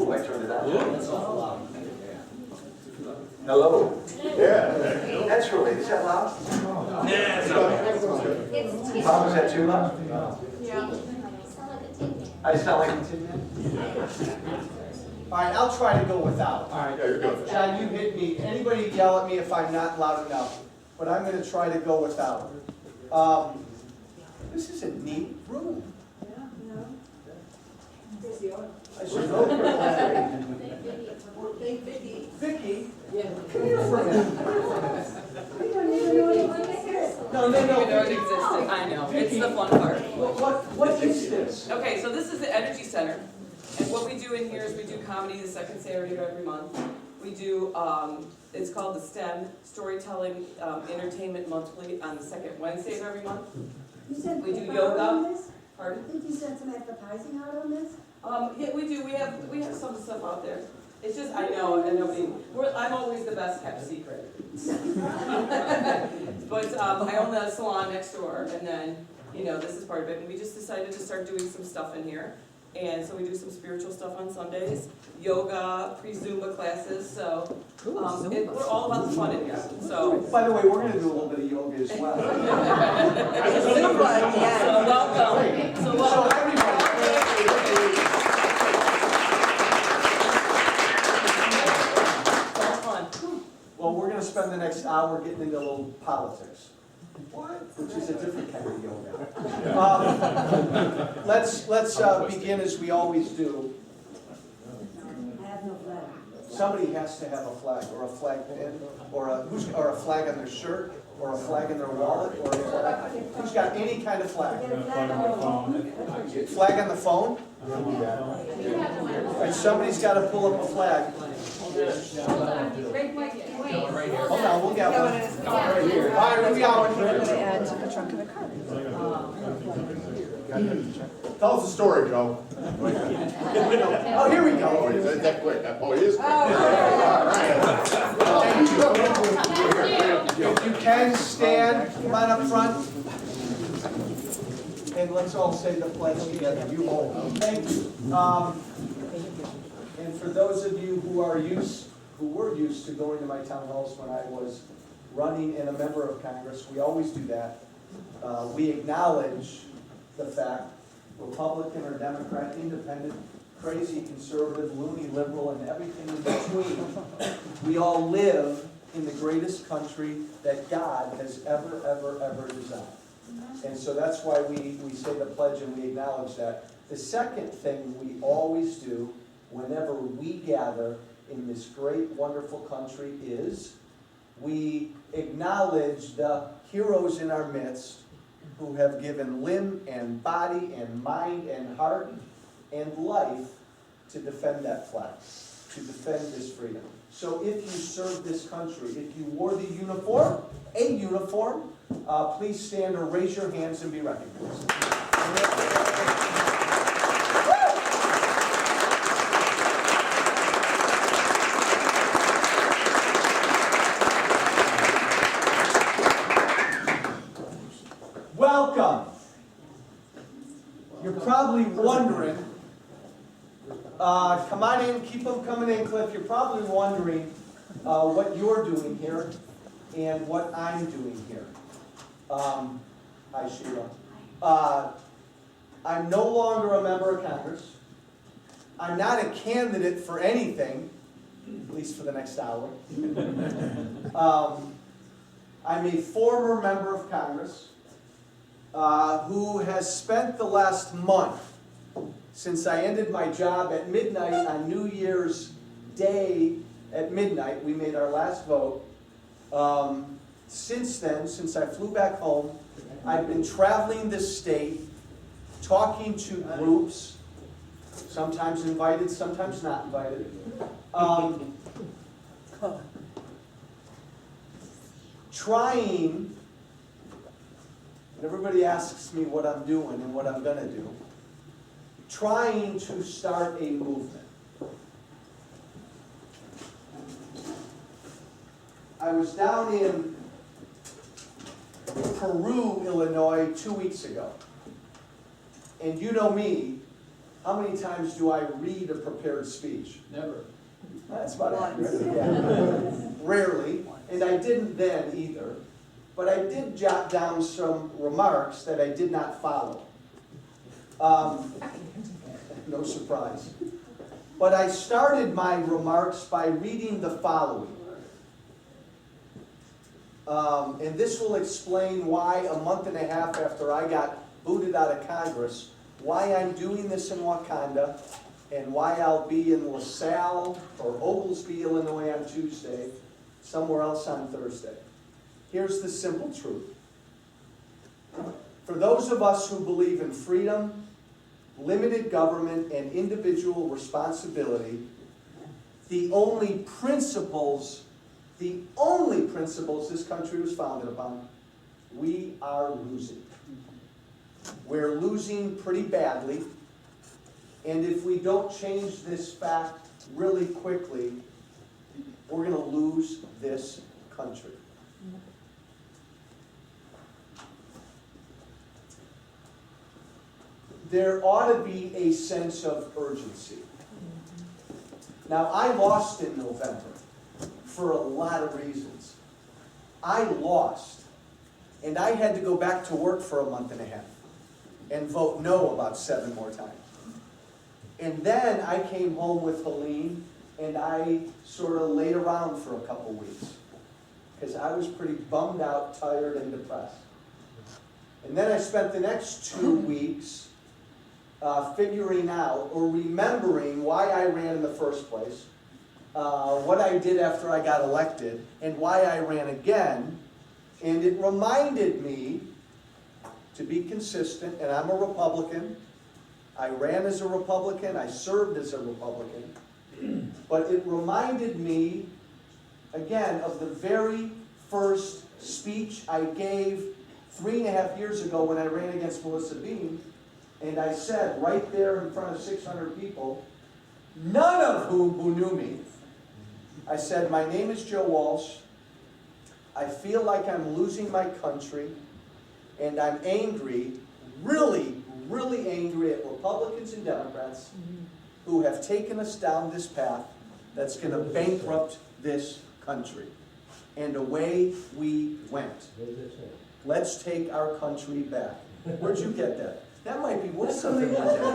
Ooh, I turned it on. That's awful loud. Hello. Yeah. That's really, is that loud? Yeah, Tom, is that too loud? Yeah. I sound like a tin man? All right, I'll try to go without. All right. Yeah, you're good. John, you hit me. Anybody yell at me if I'm not loud enough, but I'm going to try to go without. This is a neat room. I should know. Vicky, come here for a minute. No. It existed. I know. It's the fun part. What is this? Okay, so this is the Energy Center. And what we do in here is we do comedy the second Saturday of every month. We do, it's called the STEM, Storytelling Entertainment Monthly, on the second Wednesday of every month. You sent We do paper yoga. out on this? Pardon? Did you send some advertising out on this? Yeah, we do. We have some stuff out there. It's just, I know, and I'm always the best kept secret. But I own the salon next door, and then, this is part of it. And we just decided to start doing some stuff in here. And so we do some spiritual stuff on Sundays, yoga, pre-Zumba classes, so we're all about the fun in here. So, By the way, we're going to do a little bit of yoga as well. so welcome. So So welcome. everybody, well, we're going to spend the next hour getting into a little politics. Which is a different kind of yoga. Let's begin as we always do. I have no flag. Somebody has to have a flag, or a flag pin, or a flag on their shirt, or a flag in their wallet, or a flag. Who's got any kind of flag? Get a flag on the phone. Flag on the phone? And somebody's got to pull up a flag. Hold on, we'll get one. Right here. All right, we got one. Add to the trunk of the car. Tell us the story, Joe. Oh, here we go. Oh, is that that quick? Oh, it is quick. All right. If you can stand, come on up front. And let's all say the pledge together. You hold. Thank you. And for those of you who were used to going to my town halls when I was running and a member of Congress, we always do that. We acknowledge the fact, Republican or Democrat, independent, crazy, conservative, loony, liberal, and everything in between, we all live in the greatest country that God has ever designed. And so that's why we say the pledge and we acknowledge that. The second thing we always do whenever we gather in this great, wonderful country is we acknowledge the heroes in our midst who have given limb and body and mind and heart and life to defend that flag, to defend this freedom. So if you serve this country, if you wore the uniform, please stand or raise your hands and be recognized. Welcome. You're probably wondering, come on in, keep them coming in, Cliff. You're probably wondering what you're doing here and what I'm doing here. Hi, Sheila. I'm no longer a member of Congress. I'm not a candidate for anything, at least for the next hour. I'm a former member of Congress who has spent the last month, since I ended my job at midnight on New Year's Day at midnight, we made our last vote. Since then, since I flew back home, I've been traveling this state, talking to groups, sometimes invited, sometimes not invited. Trying, and everybody asks me what I'm doing and what I'm going to do, trying to start a movement. I was down in Peru, Illinois 2 weeks ago. And you know me, How many times do I read a prepared speech? Never. That's about accurate, yeah. Rarely, and I didn't then either. But I did jot down some remarks that I did not follow. No surprise. But I started my remarks by reading the following. And this will explain why a month and a half after I got booted out of Congress, why I'm doing this in Wauconda, and why I'll be in LaSalle or Oglesby, Illinois on Tuesday, somewhere else on Thursday. Here's the simple truth. For those of us who believe in freedom, limited government, and individual responsibility, the only principles this country was founded upon, we are losing. We're losing pretty badly, and if we don't change this fact really quickly, we're going to lose this country. There ought to be a sense of urgency. Now, I lost in November for a lot of reasons. I lost, and I had to go back to work for a month and a half and vote no about 7 more times. And then I came home with Helene, and I sort of laid around for a couple weeks because I was pretty bummed out, tired, and depressed. And then I spent the next 2 weeks figuring out or remembering why I ran in the first place, what I did after I got elected, and why I ran again. And it reminded me to be consistent, and I'm a Republican. I ran as a Republican, I served as a Republican, but it reminded me, again, of the very first speech I gave 3.5 years ago when I ran against Melissa Bean. And I said, right there in front of 600 people, none of who knew me, I said, my name is Joe Walsh. I feel like I'm losing my country, and I'm angry, really, really angry at Republicans and Democrats who have taken us down this path that's going to bankrupt this country. And away we went. Let's take our country back. Where'd you get that? That might be worth something like that.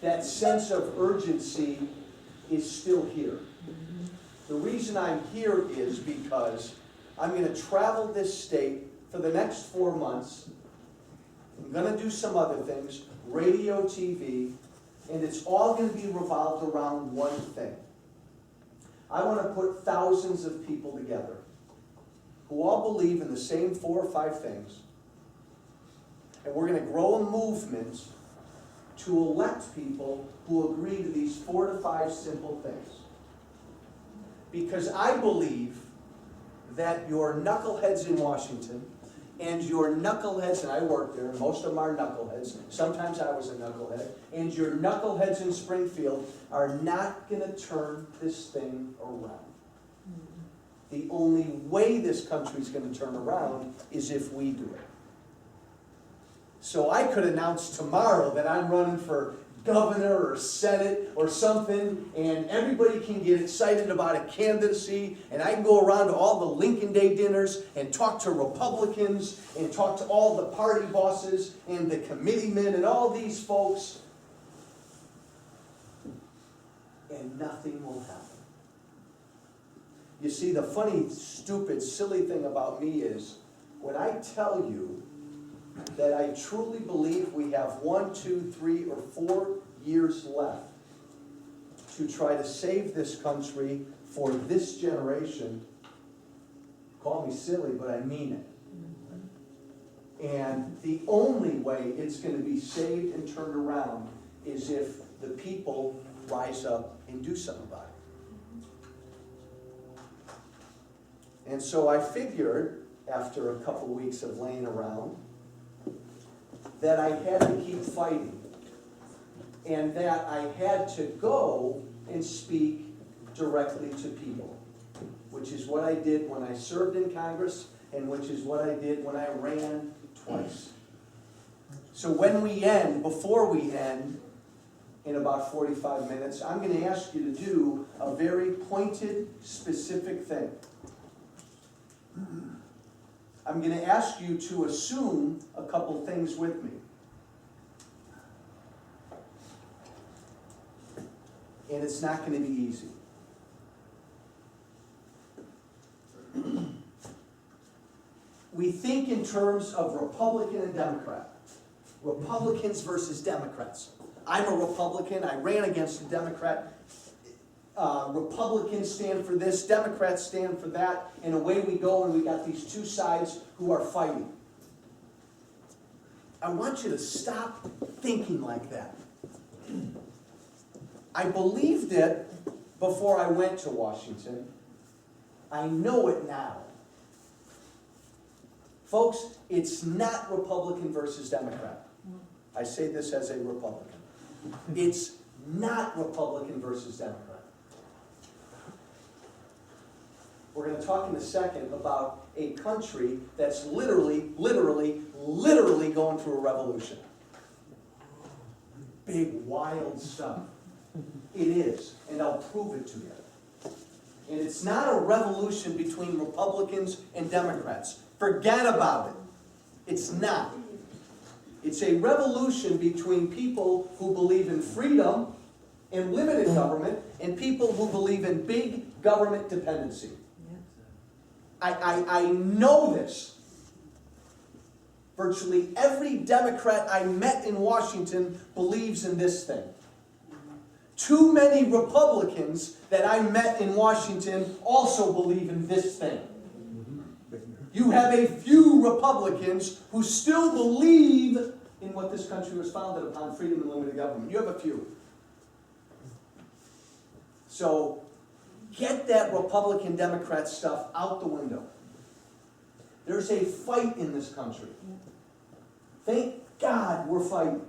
That sense of urgency is still here. The reason I'm here is because I'm going to travel this state for the next 4 months. I'm going to do some other things, radio, TV, and it's all going to be revolved around one thing. I want to put thousands of people together who all believe in the same 4 or 5 things, and we're going to grow a movement to elect people who agree to these 4 to 5 simple things. Because I believe that your knuckleheads in Washington and your knuckleheads, and I work there, and most of them are knuckleheads, sometimes I was a knucklehead, and your knuckleheads in Springfield are not going to turn this thing around. The only way this country's going to turn around is if we do it. So I could announce tomorrow that I'm running for governor or senate or something, and everybody can get excited about a candidacy, and I can go around to all the Lincoln Day dinners and talk to Republicans and talk to all the party bosses and the committeemen and all these folks, and nothing will happen. You see, the funny, stupid, silly thing about me is when I tell you that I truly believe we have 1, 2, 3, or 4 years left to try to save this country for this generation. Call me silly, but I mean it. And the only way it's going to be saved and turned around is if the people rise up and do something about it. And so I figured, after a couple weeks of laying around, that I had to keep fighting, and that I had to go and speak directly to people, which is what I did when I served in Congress, and which is what I did when I ran twice. So before we end, in about 45 minutes, I'm going to ask you to do a very pointed, specific thing. I'm going to ask you to assume a couple things with me. And it's not going to be easy. We think in terms of Republican and Democrat. Republicans versus Democrats. I'm a Republican, I ran against a Democrat. Republicans stand for this, Democrats stand for that, and away we go, and we got these two sides who are fighting. I want you to stop thinking like that. I believed it before I went to Washington. I know it now. Folks, it's not Republican versus Democrat. I say this as a Republican. It's not Republican versus Democrat. We're going to talk in a second about a country that's literally going through a revolution. Big, wild stuff. It is, and I'll prove it to you. And it's not a revolution between Republicans and Democrats. Forget about it. It's not. It's a revolution between people who believe in freedom and limited government and people who believe in big government dependency. I know this. Virtually every Democrat I met in Washington believes in this thing. Too many Republicans that I met in Washington also believe in this thing. You have a few Republicans who still believe in what this country was founded upon, freedom and limited government. You have a few. So, get that Republican-Democrat stuff out the window. There's a fight in this country. Thank God we're fighting.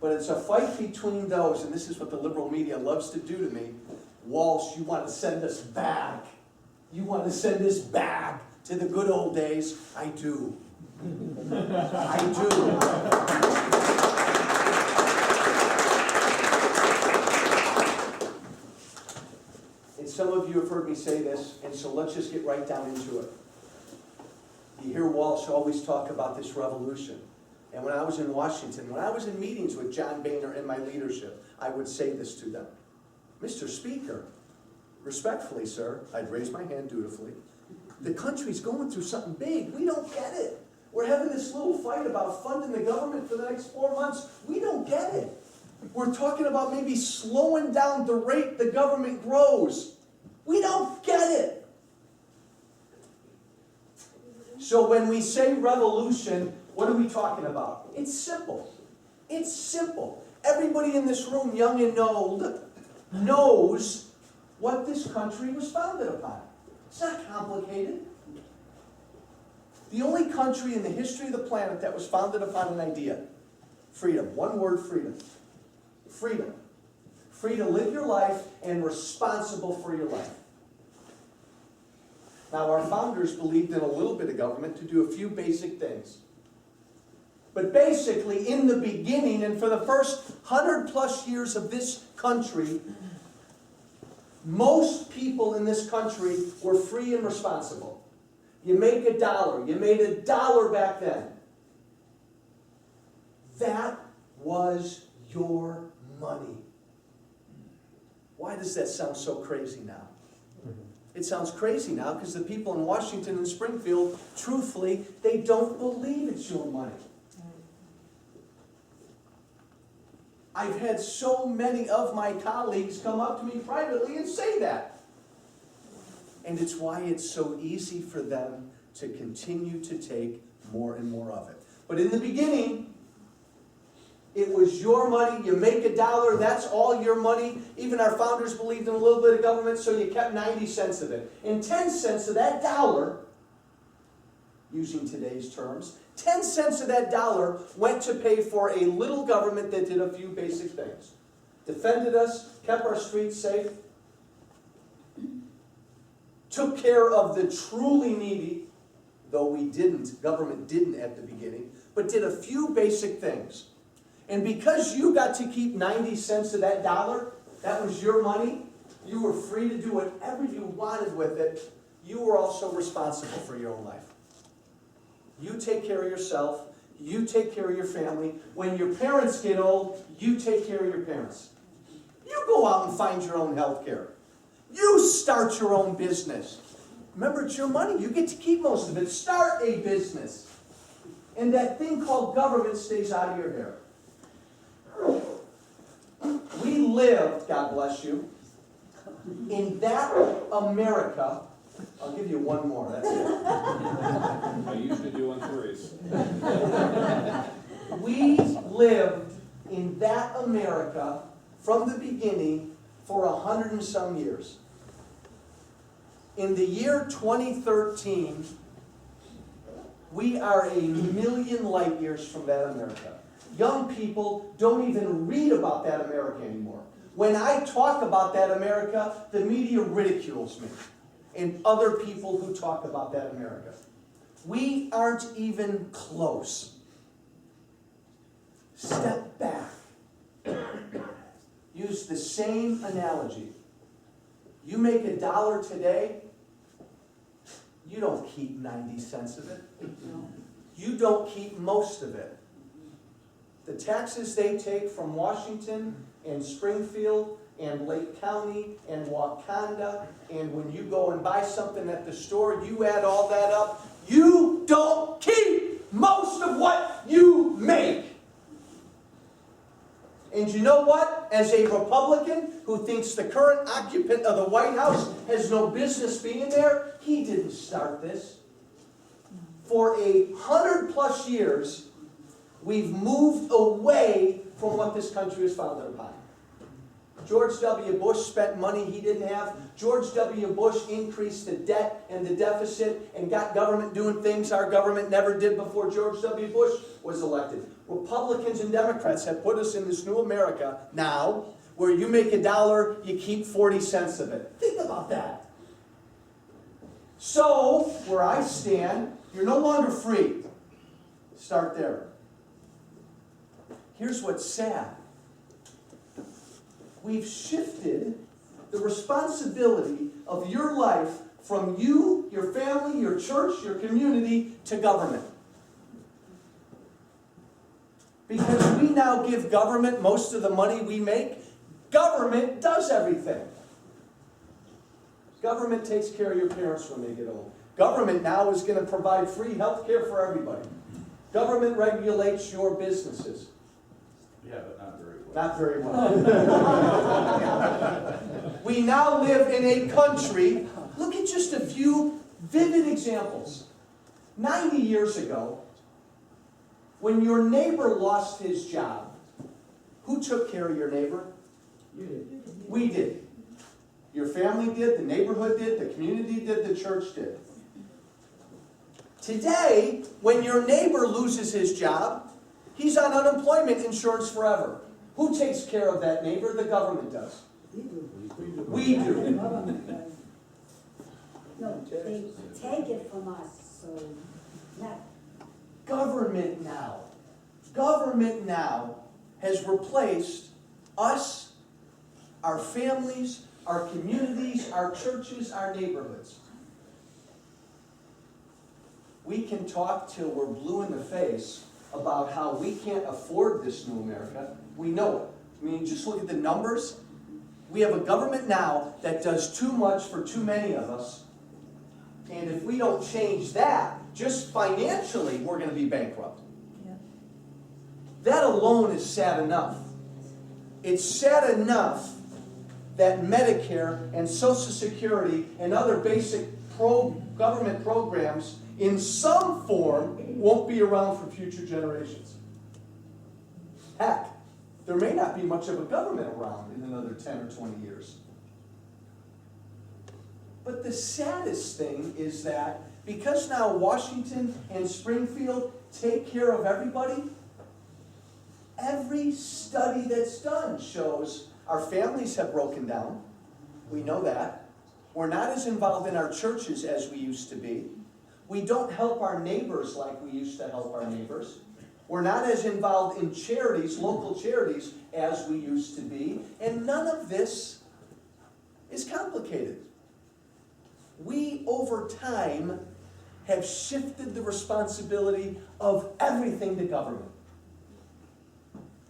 But it's a fight between those, and this is what the liberal media loves to do to me. Walsh, you want to send us back. You want to send us back to the good old days. I do. I do. And some of you have heard me say this, and so let's just get right down into it. You hear Walsh always talk about this revolution. And when I was in Washington, when I was in meetings with John Boehner and my leadership, I would say this to them. Mr. Speaker, respectfully, sir, I'd raise my hand dutifully. The country's going through something big. We don't get it. We're having this little fight about funding the government for the next 4 months. We don't get it. We're talking about maybe slowing down the rate the government grows. We don't get it. So when we say revolution, what are we talking about? It's simple. It's simple. Everybody in this room, young and old, knows what this country was founded upon. It's not complicated. The only country in the history of the planet that was founded upon an idea. Freedom. One word, freedom. Freedom. Free to live your life and responsible for your life. Now, our founders believed in a little bit of government to do a few basic things. But basically, in the beginning, and for the first 100+ years of this country, most people in this country were free and responsible. You make $1. You made $1 back then. That was your money. Why does that sound so crazy now? It sounds crazy now because the people in Washington and Springfield, truthfully, they don't believe it's your money. I've had so many of my colleagues come up to me privately and say that. And it's why it's so easy for them to continue to take more and more of it. But in the beginning, it was your money. You make $1, that's all your money. Even our founders believed in a little bit of government, so you kept 90 cents of it. And 10 cents of that dollar, using today's terms, 10 cents of that dollar went to pay for a little government that did a few basic things. Defended us, kept our streets safe, took care of the truly needy, though government didn't at the beginning, but did a few basic things. And because you got to keep 90 cents of that dollar, that was your money, you were free to do whatever you wanted with it, you were also responsible for your own life. You take care of yourself, you take care of your family. When your parents get old, you take care of your parents. You go out and find your own health care. You start your own business. Remember, it's your money. You get to keep most of it. Start a business. And that thing called government stays out of your hair. We lived, God bless you, in that America. I'll give you one more, that's it. I usually do on threes. We lived in that America from the beginning for 100 and some years. In the year 2013, we are 1,000,000 light years from that America. Young people don't even read about that America anymore. When I talk about that America, the media ridicules me and other people who talk about that America. We aren't even close. Step back. Use the same analogy. You make $1 today, you don't keep 90 cents of it. You don't keep most of it. The taxes they take from Washington and Springfield and Lake County and Wauconda, and when you go and buy something at the store, you add all that up, you don't keep most of what you make. And you know what? As a Republican who thinks the current occupant of the White House has no business being there, he didn't start this. For 100+ years, we've moved away from what this country was founded upon. George W. Bush spent money he didn't have. George W. Bush increased the debt and the deficit and got government doing things our government never did before George W. Bush was elected. Republicans and Democrats have put us in this new America now where you make $1, you keep 40 cents of it. Think about that. So, where I stand, you're no longer free. Start there. Here's what's sad. We've shifted the responsibility of your life from you, your family, your church, your community, to government. Because we now give government most of the money we make. Government does everything. Government takes care of your parents when they get old. Government now is going to provide free health care for everybody. Government regulates your businesses. Yeah, but not very well. Not very well. We now live in a country, look at just a few vivid examples. 90 years ago, when your neighbor lost his job, who took care of your neighbor? You did. We did. Your family did, the neighborhood did, the community did, the church did. Today, when your neighbor loses his job, he's on unemployment insurance forever. Who takes care of that neighbor? The government does. You do. We do. Government does. No, they take it from us, so not. Government now has replaced us, our families, our communities, our churches, our neighborhoods. We can talk till we're blue in the face about how we can't afford this new America. We know it. I mean, just look at the numbers. We have a government now that does too much for too many of us. And if we don't change that, just financially, we're going to be bankrupt. Yeah. That alone is sad enough. It's sad enough that Medicare and Social Security and other basic government programs in some form won't be around for future generations. Heck, there may not be much of a government around in another 10 or 20 years. But the saddest thing is that because now Washington and Springfield take care of everybody, every study that's done shows our families have broken down. We know that. We're not as involved in our churches as we used to be. We don't help our neighbors like we used to help our neighbors. We're not as involved in charities, local charities, as we used to be. And none of this is complicated. We, over time, have shifted the responsibility of everything to government.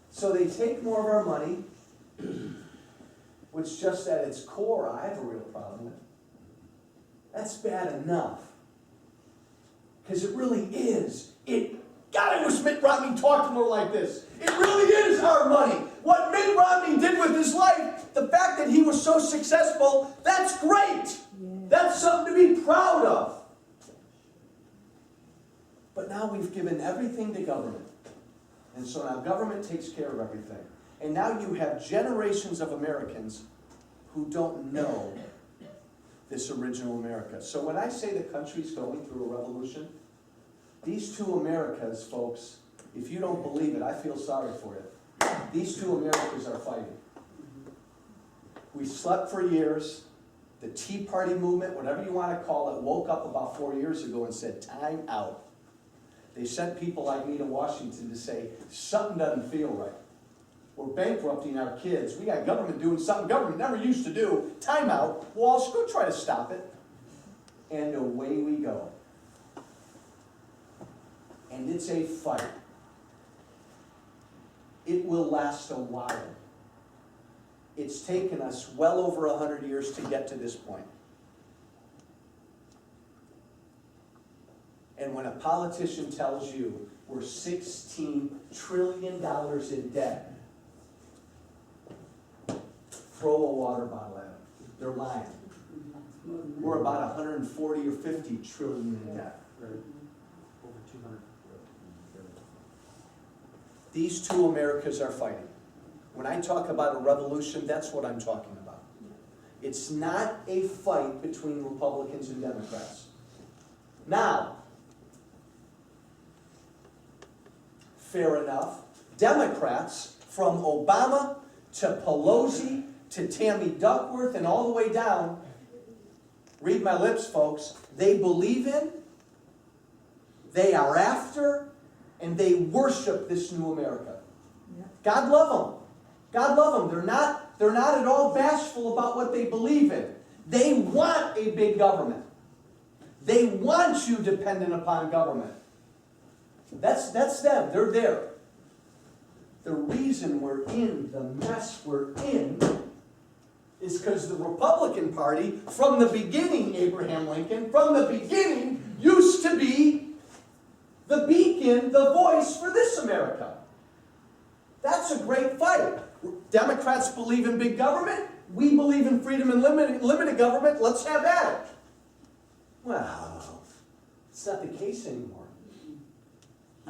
So they take more of our money, which just at its core, I have a real problem with. That's bad enough. Because it really is. God, I wish Mitt Romney talked more like this. It really is our money. What Mitt Romney did with his life, the fact that he was so successful, that's great. That's something to be proud of. But now we've given everything to government. And so now government takes care of everything. And now you have generations of Americans who don't know this original America. So when I say the country's going through a revolution, these two Americas, folks, if you don't believe it, I feel sorry for you. These two Americas are fighting. We slept for years. The Tea Party movement, whatever you want to call it, woke up about 4 years ago and said, time out. They sent people like me to Washington to say, something doesn't feel right. We're bankrupting our kids. We got government doing something government never used to do. Time out. Walsh, go try to stop it. And away we go. And it's a fight. It will last a while. It's taken us well over 100 years to get to this point. And when a politician tells you we're $16 trillion in debt, throw a water bottle at them. They're lying. We're about 140 or 50 trillion in debt. Over 200. These two Americas are fighting. When I talk about a revolution, that's what I'm talking about. It's not a fight between Republicans and Democrats. Now, fair enough, Democrats, from Obama to Pelosi to Tammy Duckworth and all the way down, read my lips, folks, they believe in, they are after, and they worship this new America. God love them. God love them. They're not at all bashful about what they believe in. They want a big government. They want you dependent upon government. That's them. They're there. The reason we're in the mess we're in is because the Republican Party, from the beginning, Abraham Lincoln, from the beginning, used to be the beacon, the voice for this America. That's a great fight. Democrats believe in big government. We believe in freedom and limited government. Let's have at it. Well, it's not the case anymore.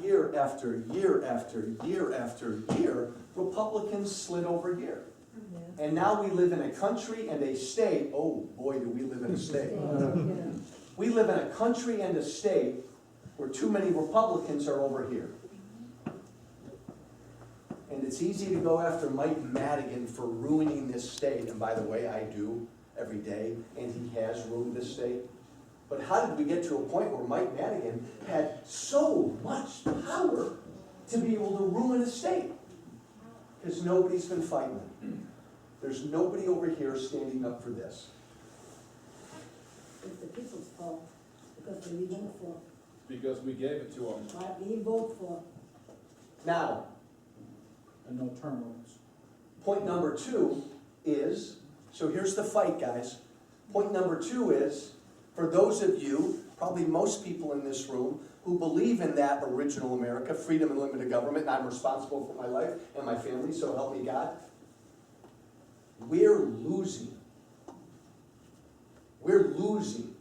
Year after year after year after year, Republicans slid over here. And now we live in a country and a state. Oh boy, do we live in a state. We live in a country and a state where too many Republicans are over here. And it's easy to go after Mike Madigan for ruining this state. And by the way, I do every day, and he has ruined this state. But how did we get to a point where Mike Madigan had so much power to be able to ruin a state? Because nobody's been fighting it. There's nobody over here standing up for this. It's the people's fault, because we vote for. Because we gave it to them. Right, we vote for. Now, And no term limits. point number 2 is, so here's the fight, guys. Point number 2 is, for those of you, probably most people in this room, who believe in that original America, freedom and limited government, and I'm responsible for my life and my family, so help me God, we're losing. We're losing.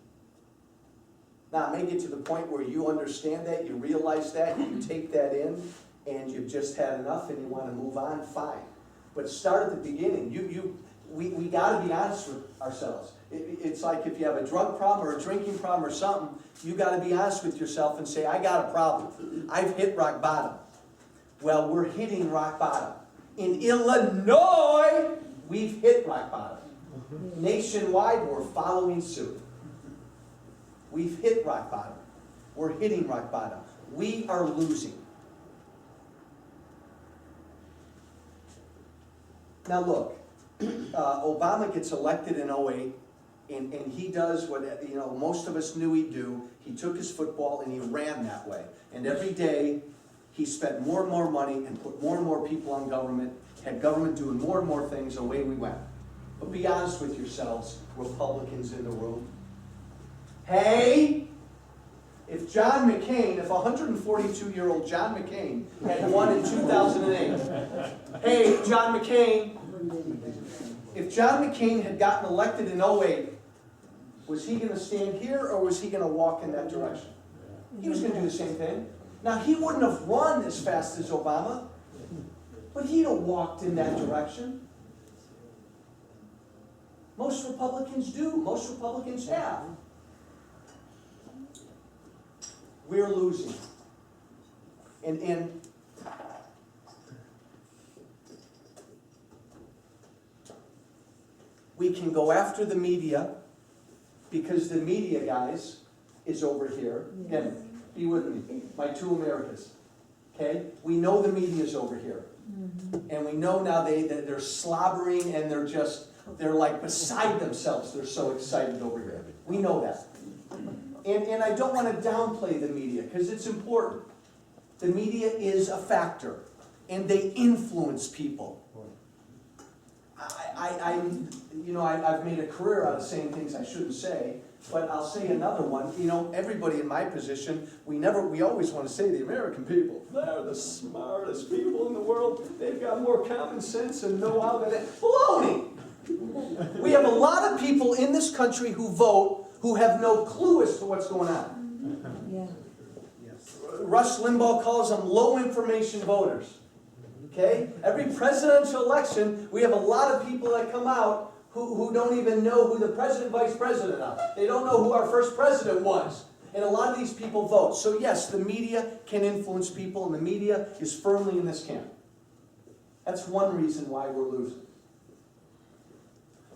Now, it may get to the point where you understand that, you realize that, you take that in, and you've just had enough and you want to move on, fine. But start at the beginning. We got to be honest with ourselves. It's like if you have a drug problem or a drinking problem or something, you got to be honest with yourself and say, I got a problem. I've hit rock bottom. Well, we're hitting rock bottom. In Illinois, we've hit rock bottom. Nationwide, we're following suit. We've hit rock bottom. We're hitting rock bottom. We are losing. Now look, Obama gets elected in 08, and he does what, you know, most of us knew he'd do. He took his football and he ran that way. And every day, he spent more and more money and put more and more people on government, had government doing more and more things, away we went. But be honest with yourselves, Republicans in the room. Hey, if John McCain, if 142-year-old John McCain had won in 2008, hey, John McCain, if John McCain had gotten elected in 08, was he going to stand here or was he going to walk in that direction? He was going to do the same thing. Now, he wouldn't have run as fast as Obama, but he'd have walked in that direction. Most Republicans do. Most Republicans have. We're losing. And we can go after the media because the media, guys, is over here. Again, be with me. My two Americas. Okay? We know the media is over here. And we know now that they're slobbering and they're like beside themselves. They're so excited over here. We know that. And I don't want to downplay the media because it's important. The media is a factor and they influence people. I've made a career out of saying things I shouldn't say, but I'll say another one. You know, everybody in my position, we always want to say the American people, they're the smartest people in the world. They've got more common sense and know-how than that. Baloney! We have a lot of people in this country who vote who have no clue as to what's going on. Yeah. Rush Limbaugh calls them low-information voters. Okay? Every presidential election, we have a lot of people that come out who don't even know who the president, vice president are. They don't know who our first president was. And a lot of these people vote. So yes, the media can influence people, and the media is firmly in this camp. That's one reason why we're losing.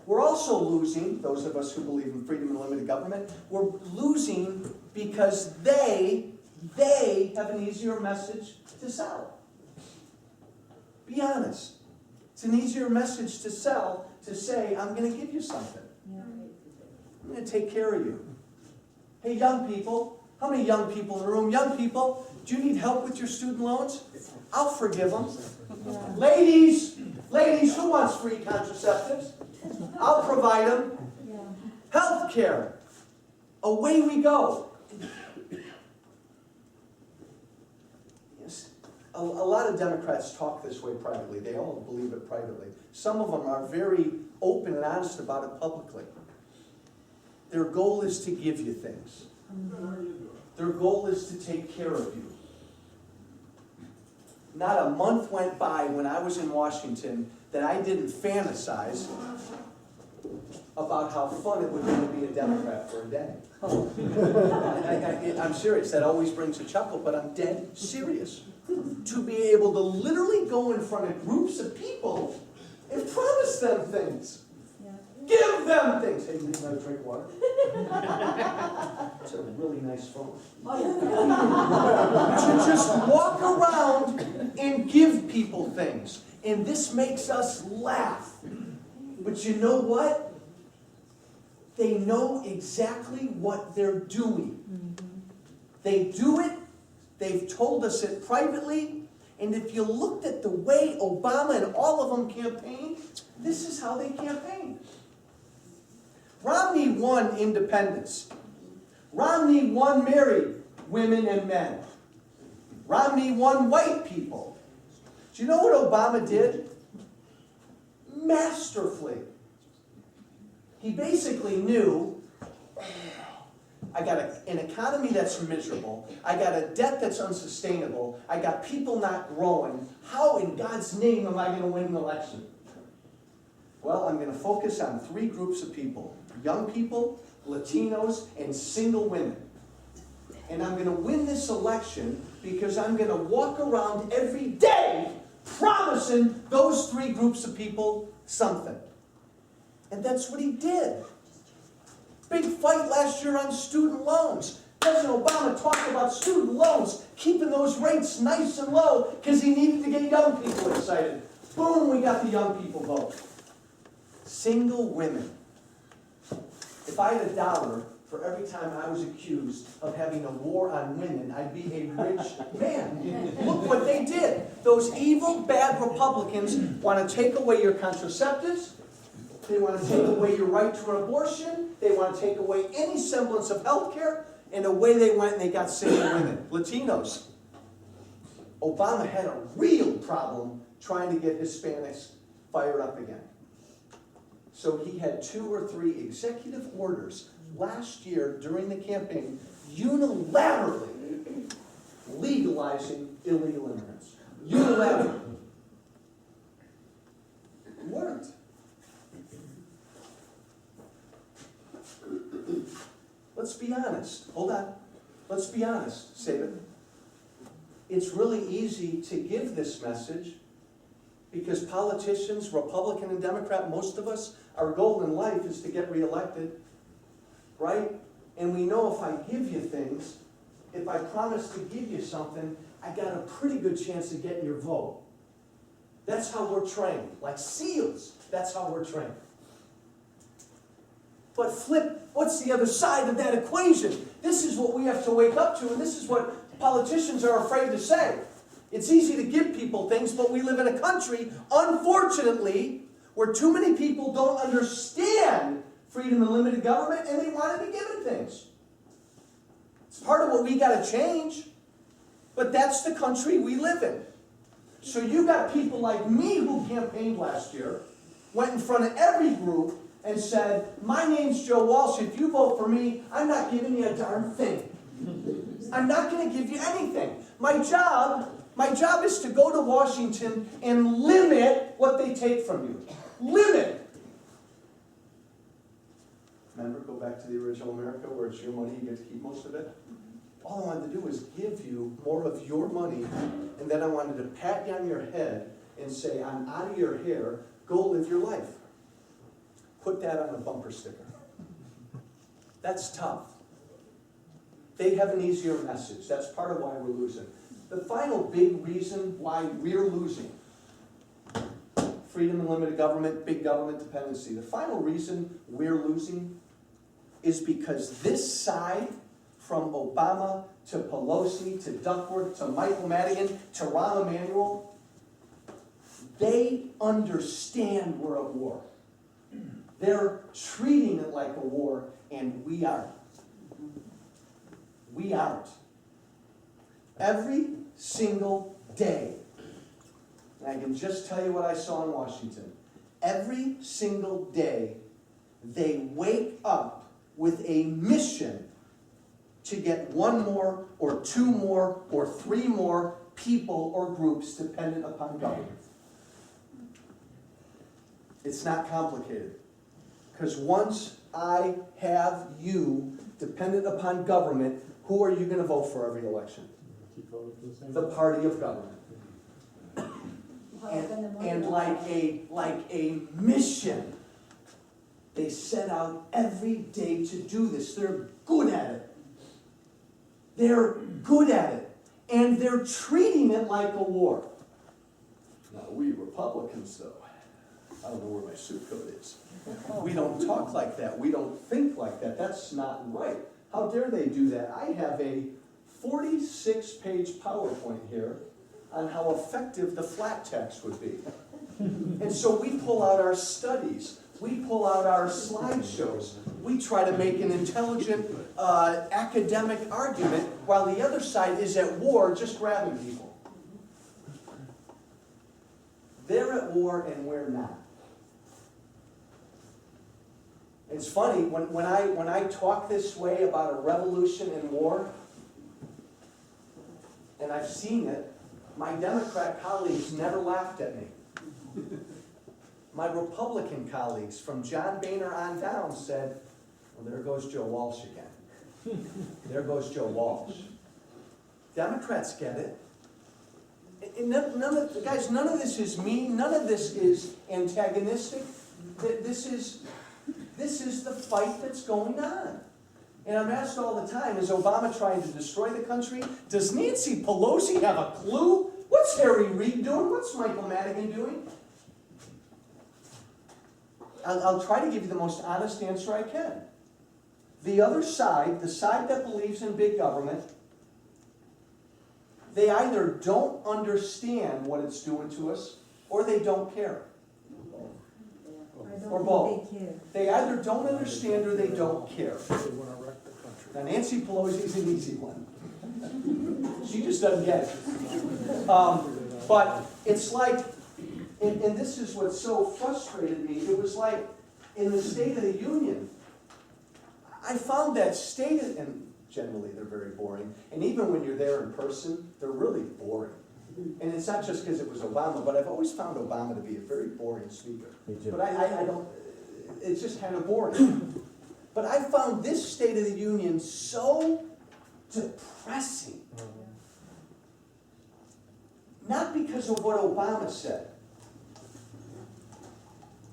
We're also losing, those of us who believe in freedom and limited government, we're losing because they have an easier message to sell. Be honest. It's an easier message to sell, to say, I'm going to give you something. I'm going to take care of you. Hey, young people, how many young people in the room? Young people, do you need help with your student loans? I'll forgive them. Ladies, who wants free contraceptives? I'll provide them. Health care. Away we go. Yes. A lot of Democrats talk this way privately. They all believe it privately. Some of them are very open and honest about it publicly. Their goal is to give you things. Their goal is to take care of you. Not a month went by when I was in Washington that I didn't fantasize about how fun it would be to be a Democrat for a day. I'm serious. That always brings a chuckle, but I'm dead serious. To be able to literally go in front of groups of people and promise them things. Give them things. Hey, you want to drink water? It's a really nice phone. To just walk around and give people things. And this makes us laugh. But you know what? They know exactly what they're doing. They do it. They've told us it privately. And if you looked at the way Obama and all of them campaigned, this is how they campaigned. Romney won independence. Romney won married women and men. Romney won white people. Do you know what Obama did? Masterfully. He basically knew, I got an economy that's miserable. I got a debt that's unsustainable. I got people not growing. How in God's name am I going to win an election? Well, I'm going to focus on three groups of people. Young people, Latinos, and single women. And I'm going to win this election because I'm going to walk around every day promising those three groups of people something. And that's what he did. Big fight last year on student loans. President Obama talked about student loans, keeping those rates nice and low because he needed to get young people excited. Boom, we got the young people vote. Single women. If I had $1 for every time I was accused of having a war on women, I'd be a rich man. Look what they did. Those evil, bad Republicans want to take away your contraceptives. They want to take away your right to an abortion. They want to take away any semblance of health care. And away they went and they got single women, Latinos. Obama had a real problem trying to get Hispanics fired up again. So he had 2 or 3 executive orders last year during the campaign unilaterally legalizing illegal immigrants. Unilaterally. It worked. Let's be honest. Hold on. Let's be honest, Saban. It's really easy to give this message because politicians, Republican and Democrat, most of us, our goal in life is to get reelected, right? And we know if I give you things, if I promise to give you something, I got a pretty good chance of getting your vote. That's how we're trained. Like SEALs, that's how we're trained. But flip, what's the other side of that equation? This is what we have to wake up to, and this is what politicians are afraid to say. It's easy to give people things, but we live in a country, unfortunately, where too many people don't understand freedom and limited government, and they want to be given things. It's part of what we got to change, but that's the country we live in. So you got people like me who campaigned last year, went in front of every group, and said, my name's Joe Walsh, if you vote for me, I'm not giving you a darn thing. I'm not going to give you anything. My job is to go to Washington and limit what they take from you. Limit. Remember, go back to the original America where it's your money, you get to keep most of it? All I wanted to do was give you more of your money, and then I wanted to pat you on your head and say, I'm out of your hair, go live your life. Put that on a bumper sticker. That's tough. They have an easier message. That's part of why we're losing. The final big reason why we're losing, freedom and limited government, big government dependency. The final reason we're losing is because this side, from Obama to Pelosi to Duckworth to Michael Madigan to Rahm Emanuel, they understand we're at war. They're treating it like a war, and we aren't. We aren't. Every single day, and I can just tell you what I saw in Washington, every single day, they wake up with a mission to get 1 more, or 2 more, or 3 more people or groups dependent upon government. It's not complicated. Because once I have you dependent upon government, who are you going to vote for every election? The party of government. And like a mission, they set out every day to do this. They're good at it. They're good at it. And they're treating it like a war. Now, we Republicans, though, I don't know where my suit coat is. We don't talk like that. We don't think like that. That's not right. How dare they do that? I have a 46-page PowerPoint here on how effective the flat tax would be. And so we pull out our studies. We pull out our slideshows. We try to make an intelligent academic argument while the other side is at war just grabbing people. They're at war and we're not. It's funny, when I talk this way about a revolution and war, and I've seen it, my Democrat colleagues never laughed at me. My Republican colleagues, from John Boehner on down, said, well, there goes Joe Walsh again. There goes Joe Walsh. Democrats get it. And none of this is mean. None of this is antagonistic. This is the fight that's going on. And I'm asked all the time, is Obama trying to destroy the country? Does Nancy Pelosi have a clue? What's Harry Reid doing? What's Michael Madigan doing? I'll try to give you the most honest answer I can. The other side, the side that believes in big government, they either don't understand what it's doing to us, or they don't care. Or both. They either don't understand or they don't care. Now Nancy Pelosi's an easy one. She just doesn't get it. But it's like, and this is what so frustrated me, it was like in the State of the Union, I found that and generally they're very boring, and even when you're there in person, they're really boring. And it's not just because it was Obama, but I've always found Obama to be a very boring speaker. But I don't, it's just kind of boring. But I found this State of the Union so depressing. Not because of what Obama said,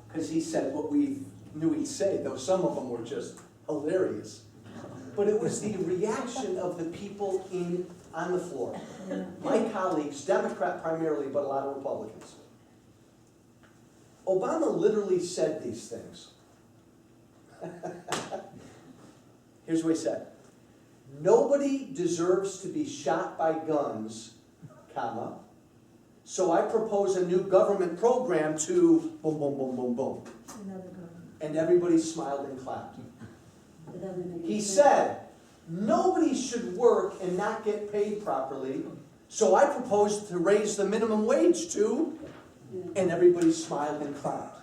because he said what we knew he'd say, though some of them were just hilarious. But it was the reaction of the people on the floor. My colleagues, Democrat primarily, but a lot of Republicans. Obama literally said these things. Here's what he said. Nobody deserves to be shot by guns, comma, so I propose a new government program to boom, boom, boom, boom, boom. And everybody smiled and clapped. He said, nobody should work and not get paid properly, so I propose to raise the minimum wage to, and everybody smiled and clapped.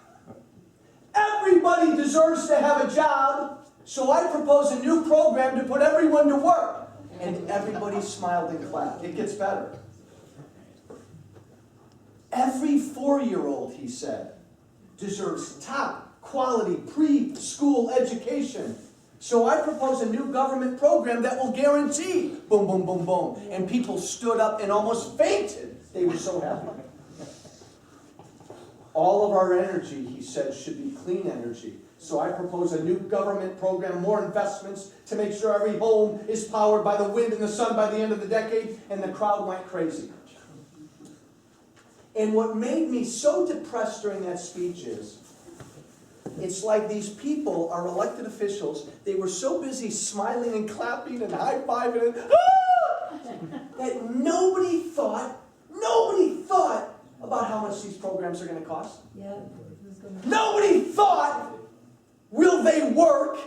Everybody deserves to have a job, so I propose a new program to put everyone to work. And everybody smiled and clapped. It gets better. Every 4-year-old, he said, deserves top quality preschool education. So I propose a new government program that will guarantee boom, boom, boom, boom. And people stood up and almost fainted. They were so happy. All of our energy, he said, should be clean energy. So I propose a new government program, more investments to make sure every home is powered by the wind and the sun by the end of the decade. And the crowd went crazy. And what made me so depressed during that speech is, it's like these people are elected officials. They were so busy smiling and clapping and high-fiving and, that nobody thought about how much these programs are going to cost. Yeah. Nobody thought, will they work?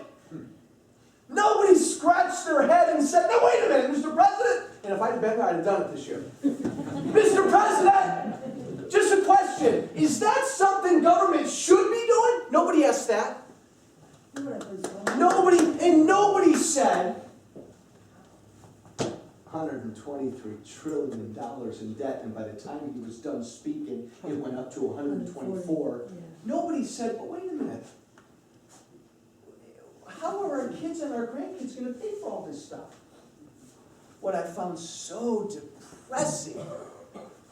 Nobody scratched their head and said, no, wait a minute, Mr. President. And if I'd have been there, I'd have done it this year. Mr. President, just a question. Is that something government should be doing? Nobody asked that. Nobody said, $123 trillion in debt, and by the time he was done speaking, it went up to 124. Nobody said, but wait a minute. How are our kids and our grandkids going to pay for all this stuff? What I found so depressing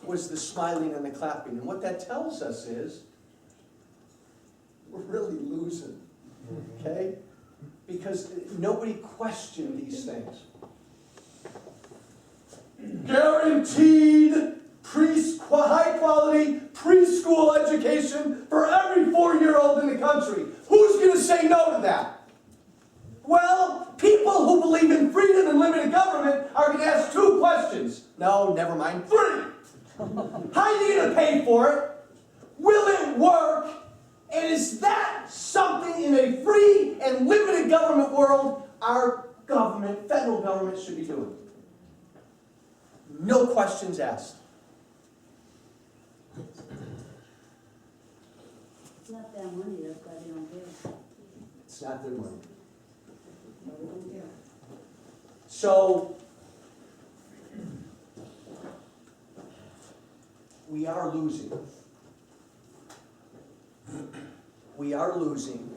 was the smiling and the clapping. And what that tells us is, we're really losing, okay? Because nobody questioned these things. Guaranteed high-quality preschool education for every 4-year-old in the country. Who's going to say no to that? Well, people who believe in freedom and limited government are going to ask 2 questions. No, never mind, 3. How are you going to pay for it? Will it work? And is that something in a free and limited government world our government, federal government, should be doing? No questions asked. It's not their money, that's why they don't care. It's not their money. No, they don't care. So, we are losing. We are losing.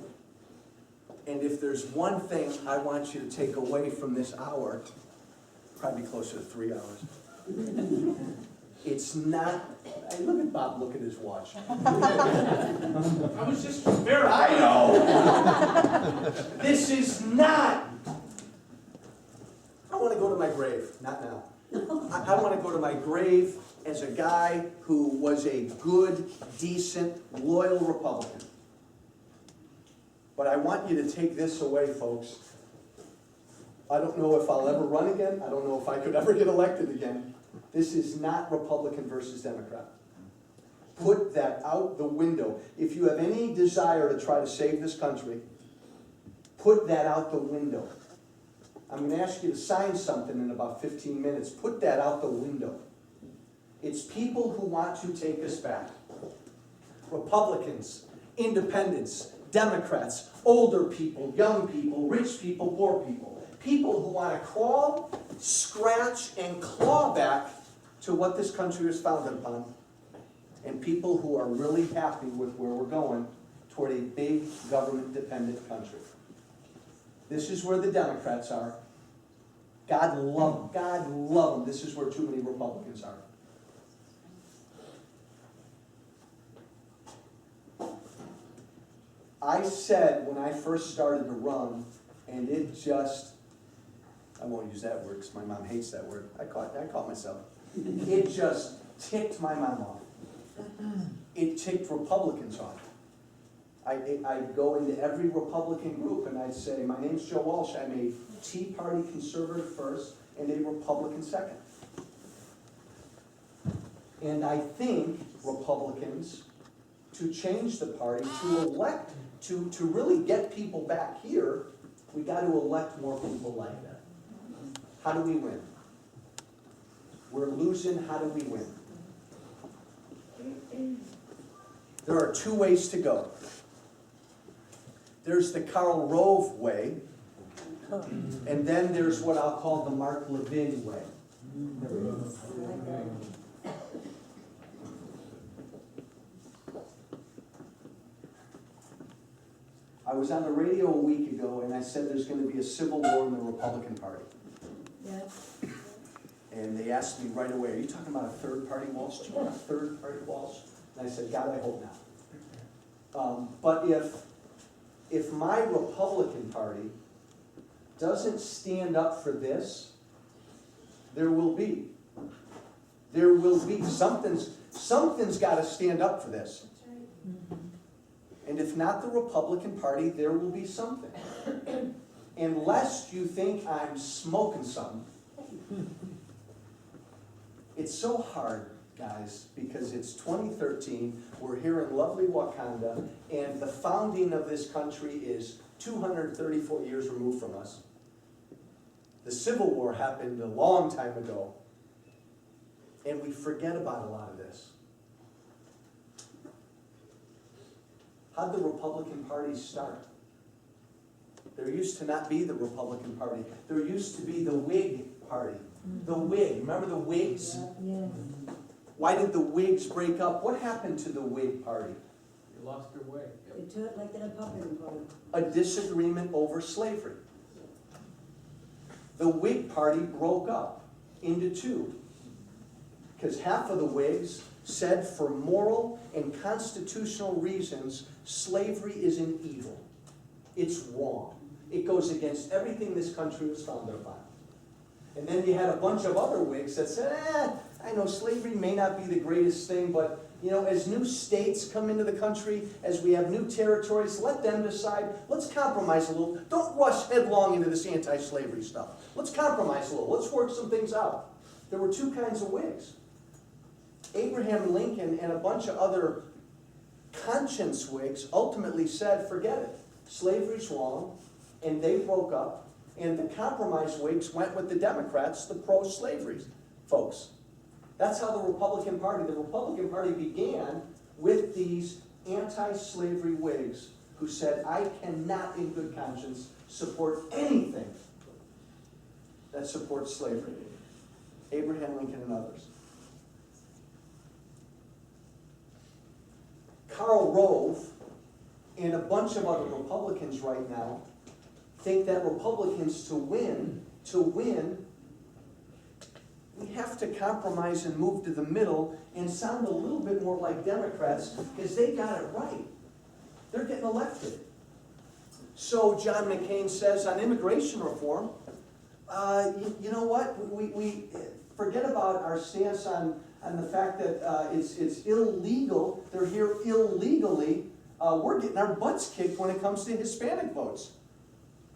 And if there's one thing I want you to take away from this hour, probably closer to 3 hours, it's not, hey, look at Bob, look at his watch. I was just very. I know. This is not not now. I want to go to my grave as a guy who was a good, decent, loyal Republican. But I want you to take this away, folks. I don't know if I'll ever run again. I don't know if I could ever get elected again. This is not Republican versus Democrat. Put that out the window. If you have any desire to try to save this country, put that out the window. I'm going to ask you to sign something in about 15 minutes. Put that out the window. It's people who want to take us back. Republicans, independents, Democrats, older people, young people, rich people, poor people. People who want to crawl, scratch, and claw back to what this country was founded upon. And people who are really happy with where we're going toward a big government-dependent country. This is where the Democrats are. God love them. God love them. This is where too many Republicans are. I said when I first started to run, and it just, I won't use that word because my mom hates that word. I caught myself. It just ticked my mom off. It ticked Republicans off. I'd go into every Republican group and I'd say, my name's Joe Walsh. I'm a Tea Party conservative first and a Republican second. And I think Republicans, to change the party, to elect, to really get people back here, we got to elect more people like that. How do we win? We're losing, how do we win? There are two ways to go. There's the Karl Rove way, and then there's what I'll call the Mark Levin way. There we go. I was on the radio a week ago and I said there's going to be a civil war in the Republican Party. Yeah. And they asked me right away, are you talking about a third party Walsh? Do you want a third party Walsh? And I said, God, I hope not. But if my Republican Party doesn't stand up for this, there will be. Something's got to stand up for this. And if not the Republican Party, there will be something. Unless you think I'm smoking something. It's so hard, guys, because it's 2013, we're here in lovely Wauconda, and the founding of this country is 234 years removed from us. The Civil War happened a long time ago, and we forget about a lot of this. How'd the Republican Party start? There used to not be the Republican Party. There used to be the Whig Party. The Whig. Remember the Whigs? Yeah. Why did the Whigs break up? What happened to the Whig Party? They lost their way. They took it like the Republican Party. A disagreement over slavery. The Whig Party broke up into two. Because half of the Whigs said for moral and constitutional reasons, slavery is an evil. It's wrong. It goes against everything this country was founded upon. And then you had a bunch of other Whigs that said, I know slavery may not be the greatest thing, but you know, as new states come into the country, as we have new territories, let them decide. Let's compromise a little. Don't rush headlong into this anti-slavery stuff. Let's compromise a little. Let's work some things out. There were two kinds of Whigs. Abraham Lincoln and a bunch of other conscience Whigs ultimately said, forget it. Slavery's wrong, and they broke up. And the compromise Whigs went with the Democrats, the pro-slavery folks. That's how the Republican Party began with these anti-slavery Whigs who said, I cannot in good conscience support anything that supports slavery. Abraham Lincoln and others. Karl Rove and a bunch of other Republicans right now think that Republicans to win, we have to compromise and move to the middle and sound a little bit more like Democrats because they got it right. They're getting elected. So John McCain says on immigration reform, You know what, we forget about our stance on the fact that it's illegal, they're here illegally. We're getting our butts kicked when it comes to Hispanic votes.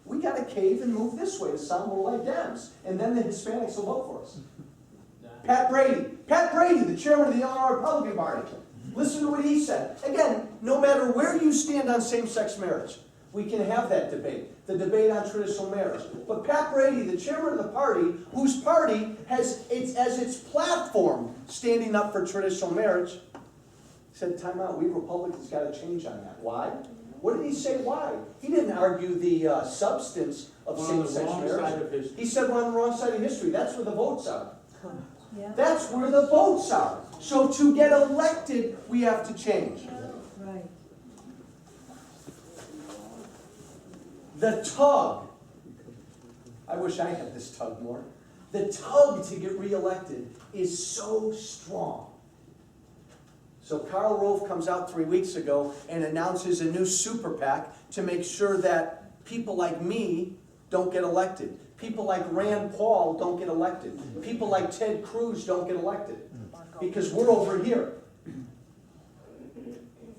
We gotta cave and move this way to sound more like Dems, and then the Hispanics will vote for us. Pat Brady, the chairman of the Illinois Republican Party. Listen to what he said. Again, no matter where you stand on same-sex marriage, we can have that debate, the debate on traditional marriage. But Pat Brady, the chairman of the party, whose party has as its platform standing up for traditional marriage, said, time out, we Republicans got to change on that. Why? What did he say why? He didn't argue the substance of same-sex marriage. He said we're on the wrong side of history. That's where the votes are. Yeah, That's where the votes are. So to get elected, we have to change. right. The tug, I wish I had this tug more. The tug to get reelected is so strong. So Karl Rove comes out 3 weeks ago and announces a new super PAC to make sure that people like me don't get elected. People like Rand Paul don't get elected. People like Ted Cruz don't get elected. Because we're over here.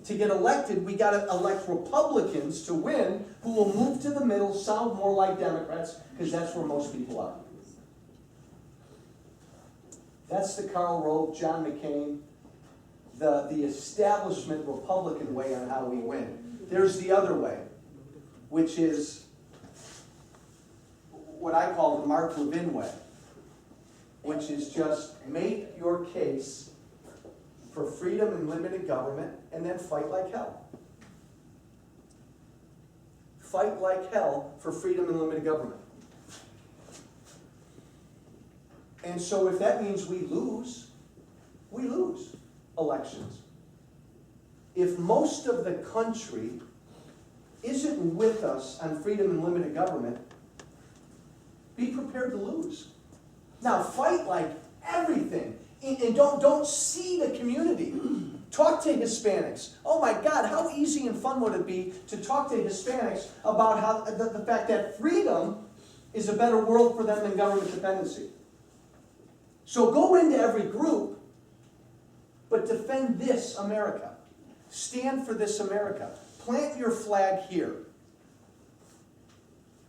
To get elected, we got to elect Republicans to win who will move to the middle, sound more like Democrats, because that's where most people are. That's the Karl Rove, John McCain, the establishment Republican way on how we win. There's the other way, which is what I call the Mark Levin way, which is just make your case for freedom and limited government, and then fight like hell. Fight like hell for freedom and limited government. And so if that means we lose elections. If most of the country isn't with us on freedom and limited government, be prepared to lose. Now fight like everything. And don't see the community. Talk to Hispanics. Oh my God, how easy and fun would it be to talk to Hispanics about how the fact that freedom is a better world for them than government dependency. So go into every group, but defend this America. Stand for this America. Plant your flag here.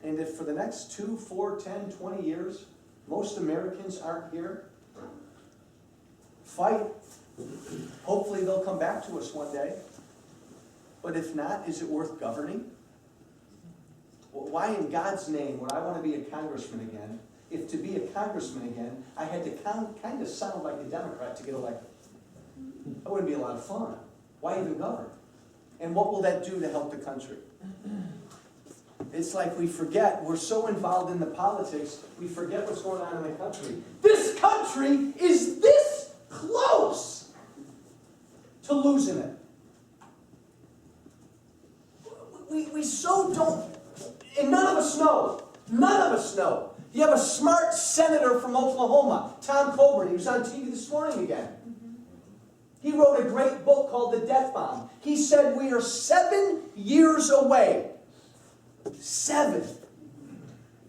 And if for the next 2, 4, 10, 20 years, most Americans aren't here, fight. Hopefully they'll come back to us one day. But if not, is it worth governing? Well, why in God's name would I want to be a congressman again if to be a congressman again, I had to kind of sound like a Democrat to get elected? That wouldn't be a lot of fun. Why even govern? And what will that do to help the country? It's like we forget, we're so involved in the politics, we forget what's going on in the country. This country is this close to losing it. We so don't, and none of us know. None of us know. You have a smart senator from Oklahoma, Tom Coburn. He was on TV this morning again. He wrote a great book called The Death Bomb. He said we are 7 years away, 7,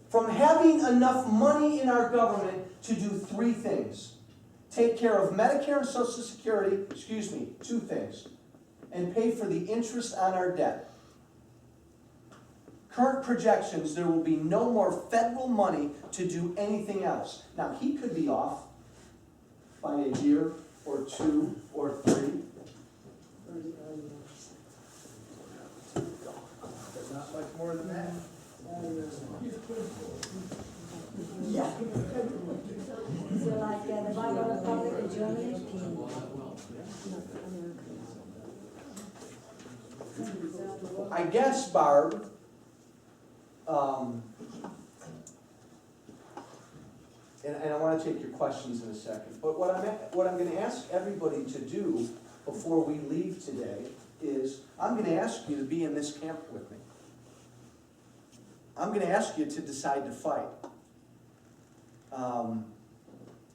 from having enough money in our government to do 3 things. Take care of Medicare and Social Security, 2 things, and pay for the interest on our debt. Current projections, there will be no more federal money to do anything else. Now, he could be off by a year or 2 or 3. But not much more than that. Yeah. So like the Weimar Republic in Germany? I guess, Barb, and I want to take your questions in a second, but what I'm going to ask everybody to do before we leave today is, I'm going to ask you to be in this camp with me. I'm going to ask you to decide to fight.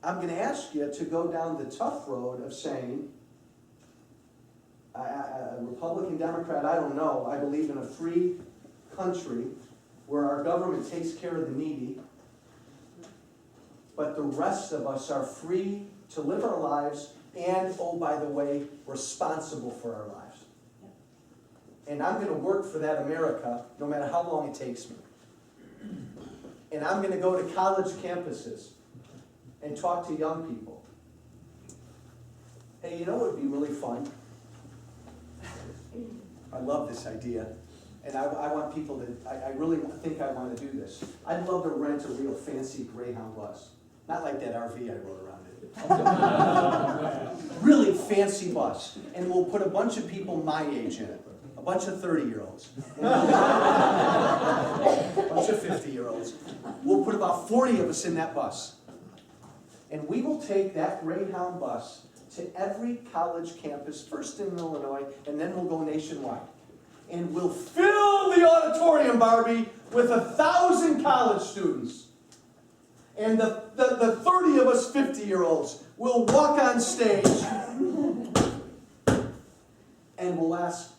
I'm going to ask you to go down the tough road of saying, Republican, Democrat, I don't know, I believe in a free country where our government takes care of the needy, but the rest of us are free to live our lives and, oh, by the way, responsible for our lives. And I'm gonna work for that America no matter how long it takes me. And I'm gonna go to college campuses and talk to young people. Hey, you know what would be really fun? I love this idea. And I want people to, I really think I want to do this. I'd love to rent a real fancy Greyhound bus. Not like that RV I rode around in. Really fancy bus. And we'll put a bunch of people my age in it. A bunch of 30-year-olds. A bunch of 50-year-olds. We'll put about 40 of us in that bus. And we will take that Greyhound bus to every college campus, first in Illinois, and then we'll go nationwide. And we'll fill the auditorium, Barbie, with 1,000 college students. And the 30 of us 50-year-olds will walk on stage and we'll ask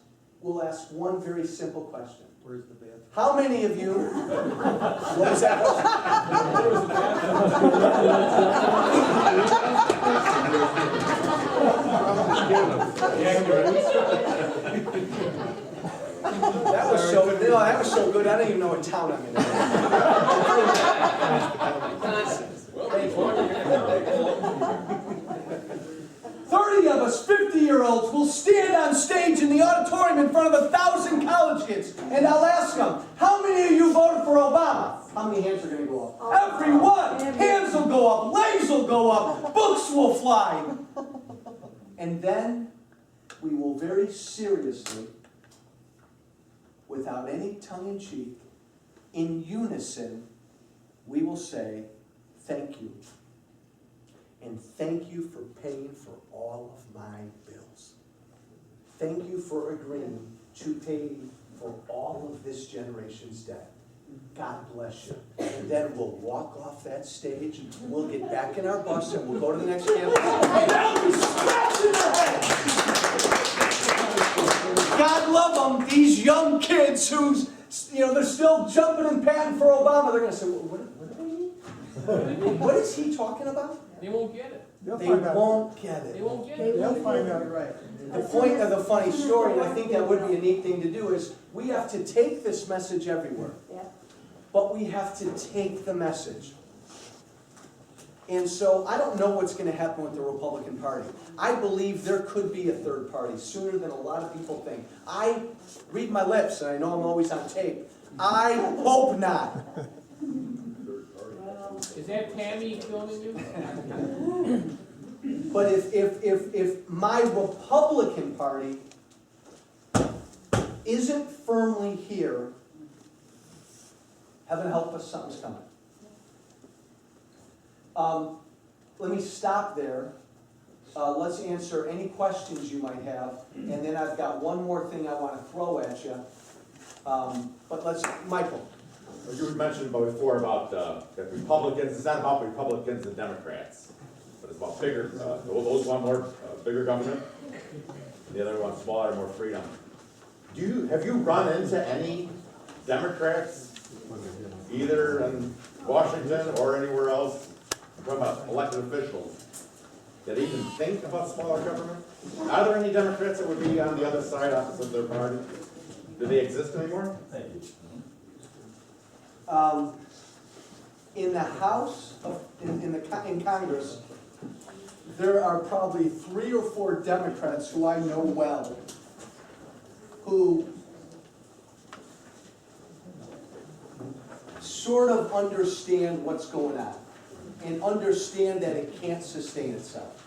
one very simple question. Where's the bathroom? How many of you, what was that? That was so good, I don't even know what town I'm in. Thank you. 30 of us 50-year-olds will stand on stage in the auditorium in front of 1,000 college kids, and I'll ask them, how many of you voted for Obama? How many hands are going to go up? Everyone! Hands will go up, legs will go up, books will fly. And then we will very seriously, without any tongue-in-cheek, in unison, we will say, thank you. And thank you for paying for all of my bills. Thank you for agreeing to pay for all of this generation's debt. God bless you. And then we'll walk off that stage, we'll get back in our bus, and we'll go to the next campus, and they'll be scratching their heads. God love them, these young kids who's, they're still jumping and patting for Obama. They're going to say, what do they mean? What is he talking about? They won't get it. They won't get it. They won't get it. They'll find out right. The point of the funny story, and I think that would be a neat thing to do, is we have to take this message everywhere. But we have to take the message. And so I don't know what's going to happen with the Republican Party. I believe there could be a third party sooner than a lot of people think. I read my lips, and I know I'm always on tape. I hope not. Is that Tammy filming you? But if my Republican Party isn't firmly here, heaven help us, something's coming. Let me stop there. Let's answer any questions you might have, and then I've got one more thing I want to throw at you. But Michael. You mentioned before about that Republicans, it's not about Republicans and Democrats, but it's about bigger, those want more, bigger government, the other want smaller, more freedom. Have you run into any Democrats, either in Washington or anywhere else, from elected officials, that even think about smaller government? Are there any Democrats that would be on the other side, opposite their party? Do they exist anymore? Thank you. In the House, in Congress, there are probably 3 or 4 Democrats who I know well, who sort of understand what's going on, and understand that it can't sustain itself.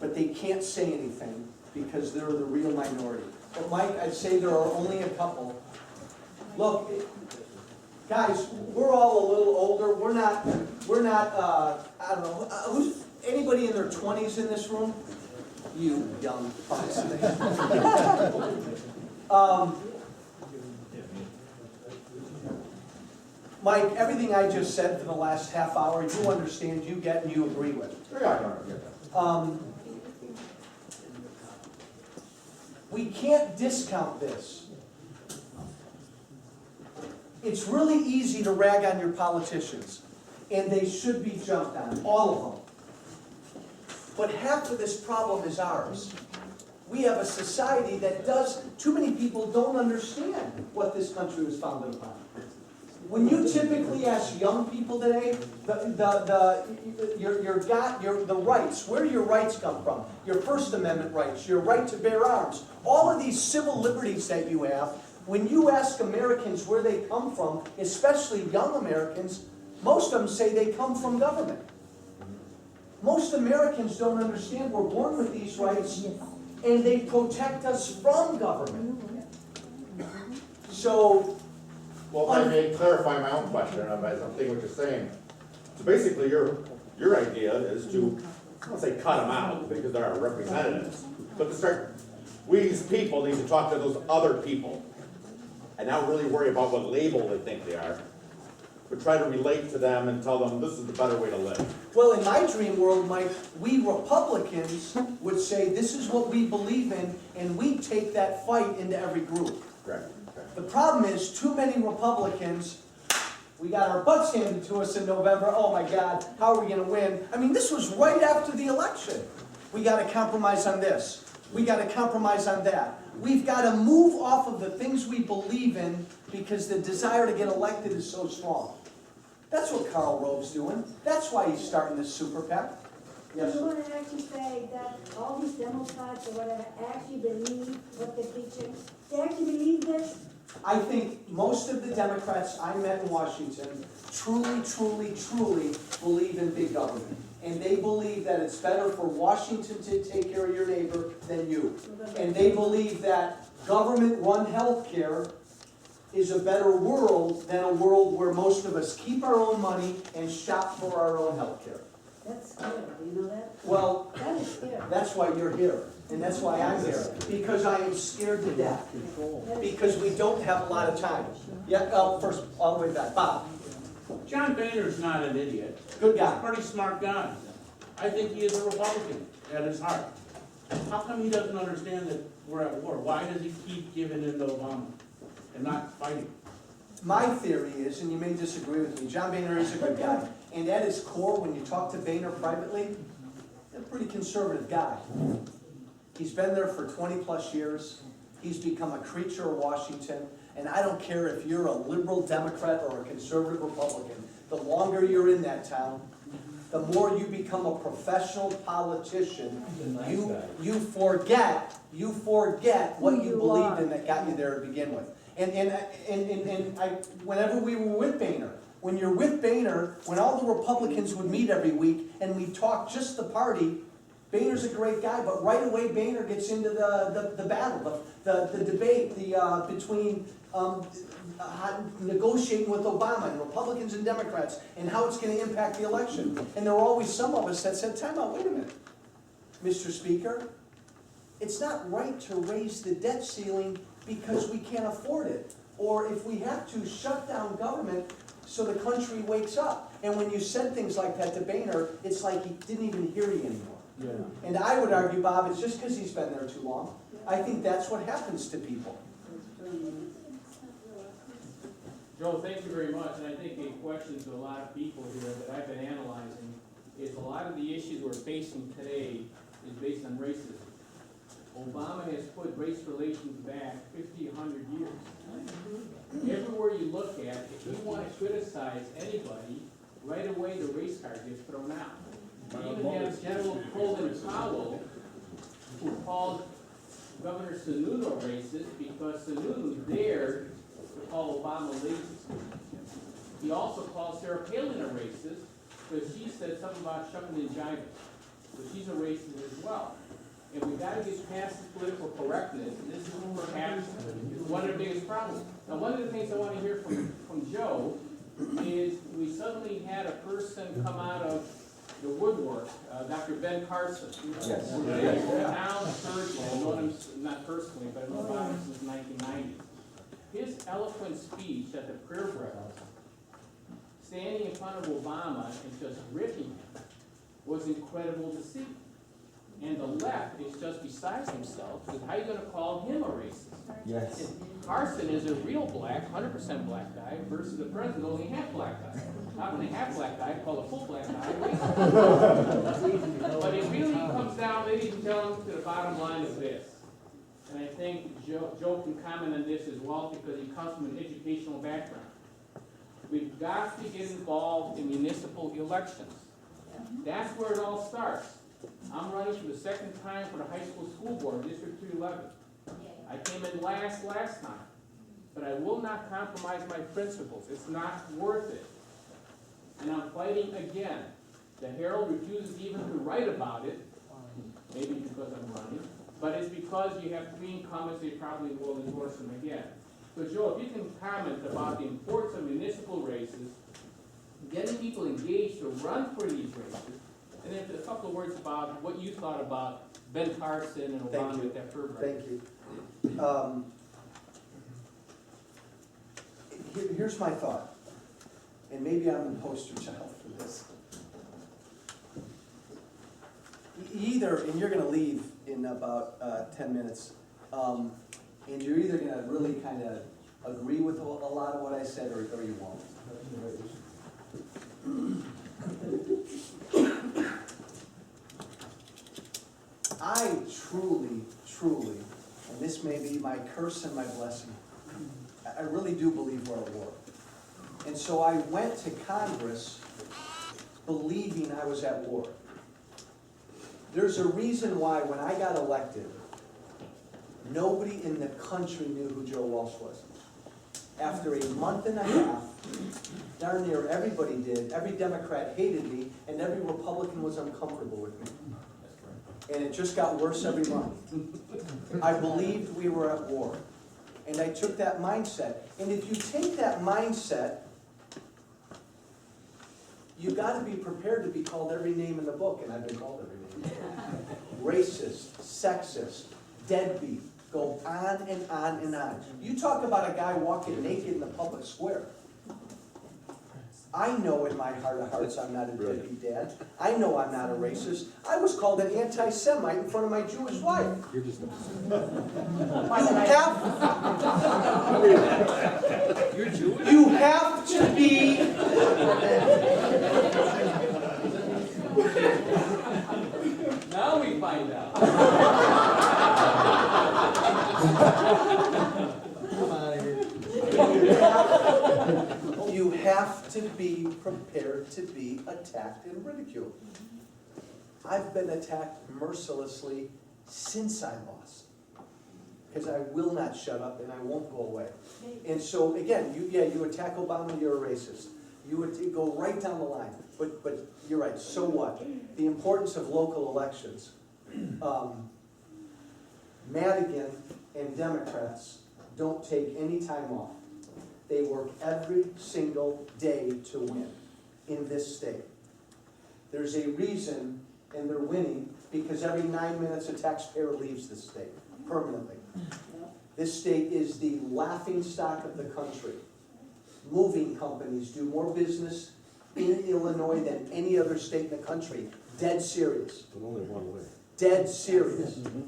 But they can't say anything, because they're the real minority. But Mike, I'd say there are only a couple. Look, guys, we're all a little older. We're not, I don't know, who's, anybody in their 20s in this room? You young punks. Mike, everything I just said for the last half hour, you understand, you get, and you agree with. We can't discount this. It's really easy to rag on your politicians. and they should be jumped on, all of them. But half of this problem is ours. We have a society that too many people don't understand what this country was founded upon. When you typically ask young people today, the rights, where do your rights come from? Your First Amendment rights, your right to bear arms, all of these civil liberties that you have, when you ask Americans where they come from, especially young Americans, most of them say they come from government. Most Americans don't understand we're born with these rights and they protect us from government. So, Well, if I may clarify my own question, as I'm thinking what you're saying. So basically, your idea is to, I don't say cut them out, because they're our representatives, but to start, we as people need to talk to those other people, and not really worry about what label they think they are, but try to relate to them and tell them this is the better way to live. well, in my dream world, Mike, we Republicans would say this is what we believe in, and we take that fight into every group. Correct. Okay. The problem is, too many Republicans, we got our butts handed to us in November, oh my God, how are we gonna win? I mean, this was right after the election. We gotta compromise on this, we gotta compromise on that. We've gotta move off of the things we believe in because the desire to get elected is so strong. That's what Karl Rove's doing, that's why he's starting this super PAC. Yes, You sir. want to actually say that all these Democrats or whatever actually believe what they're preaching? They actually believe this? I think most of the Democrats I met in Washington truly believe in big government. And they believe that it's better for Washington to take care of your neighbor than you. And they believe that government-run healthcare is a better world than a world where most of us keep our own money and shop for our own healthcare. That's scary, do you know that? Well, That is scary. that's why you're here, and that's why I'm here, because I am scared to death. Because we don't have a lot of time. Yeah, first, all the way back. Bob, John Boehner's not an idiot. good He's a guy. pretty smart guy. I think he is a Republican at his heart. How come he doesn't understand that we're at war? Why does he keep giving in to Obama and not fighting? My theory is, and you may disagree with me, John Boehner is a good guy. And at his core, when you talk to Boehner privately, he's a pretty conservative guy. He's been there for 20+ years. He's become a creature of Washington. And I don't care if you're a liberal Democrat or a conservative Republican, the longer you're in that town, the more you become a professional politician, you forget what you believed in that got you there to begin with. Whenever we were with Boehner, when you're with Boehner, when all the Republicans would meet every week and we talk just the party, Boehner's a great guy, but right away Boehner gets into the battle, the debate between negotiating with Obama and Republicans and Democrats and how it's going to impact the election. And there were always some of us that said, time out, wait a minute, Mr. Speaker, it's not right to raise the debt ceiling because we can't afford it. Or if we have to, shut down government so the country wakes up. And when you said things like that to Boehner, it's like he didn't even hear you anymore. Yeah. And I would argue, Bob, it's just because he's been there too long. I think that's what happens to people. Joe, thank you very much, and I think a question to a lot of people here that I've been analyzing is a lot of the issues we're facing today is based on racism. Obama has put race relations back 50, 100 years. Everywhere you look at, if you want to criticize anybody, right away the race card gets thrown out. You even have General Colin Powell, who called Governor Sununu racist because Sununu dared to call Obama racist. He also called Sarah Palin a racist because she said something about shucking and jiving. So she's a racist as well. And we've got to get past this political correctness, and this is perhaps one of the biggest problems. Now, one of the things I want to hear from Joe is we suddenly had a person come out of the woodwork, Dr. Ben Carson. Yes. Now surgeon, I've known him not personally, but I've known about him since the 1990s. His eloquent speech at the prayer breakfast, standing in front of Obama and just ripping him, was incredible to see. And the left is just besides himself, because how are you gonna call him a racist? Yes. Carson is a real black, 100% black guy, versus the president only half black guy. Not when a half black guy, call a full black guy a racist. But it really comes down, ladies and gentlemen, to the bottom line of this. And I think Joe can comment on this as well, because he comes from an educational background. We've got to get involved in municipal elections. That's where it all starts. I'm running for the second time for the high school board, District 211. I came in last time, but I will not compromise my principles. It's not worth it. And I'm fighting again. The Herald refuses even to write about it, maybe because I'm running, but it's because you have 3 incumbents, they probably will endorse them again. So Joe, if you can comment about the importance of municipal races, getting people engaged to run for these races, and then a couple of words about what you thought about Ben Carson and Thank Obama you. with that program. Thank you. Here's my thought, and maybe I'm the poster child for this. Either, and you're gonna leave in about 10 minutes, and you're either gonna really kind of agree with a lot of what I said, or you won't. I truly, and this may be my curse and my blessing, I really do believe we're at war. And so I went to Congress believing I was at war. There's a reason why when I got elected, nobody in the country knew who Joe Walsh was. After a month and a half, darn near everybody did, every Democrat hated me, and every Republican was uncomfortable with me. And it just got worse every month. I believed we were at war. And I took that mindset. And if you take that mindset, you've got to be prepared to be called every name in the book, and I've been called every name in the book. Racist, sexist, deadbeat, go on and on and on. You talk about a guy walking naked in the public square. I know in my heart of hearts I'm not a deadbeat dad. I know I'm not a racist. I was called an anti-Semite in front of my Jewish wife. You're just You have to be. Now we find out. You have to be prepared to be attacked and ridiculed. I've been attacked mercilessly since I lost, because I will not shut up and I won't go away. And so again, you attack Obama, you're a racist. You would go right down the line. But you're right. So what? The importance of local elections. Madigan and Democrats don't take any time off. They work every single day to win in this state. There's a reason, and they're winning, because every 9 minutes a taxpayer leaves this state permanently. This state is the laughingstock of the country. Moving companies do more business in Illinois than any other state in the country. Dead serious. But only one way. Dead serious. The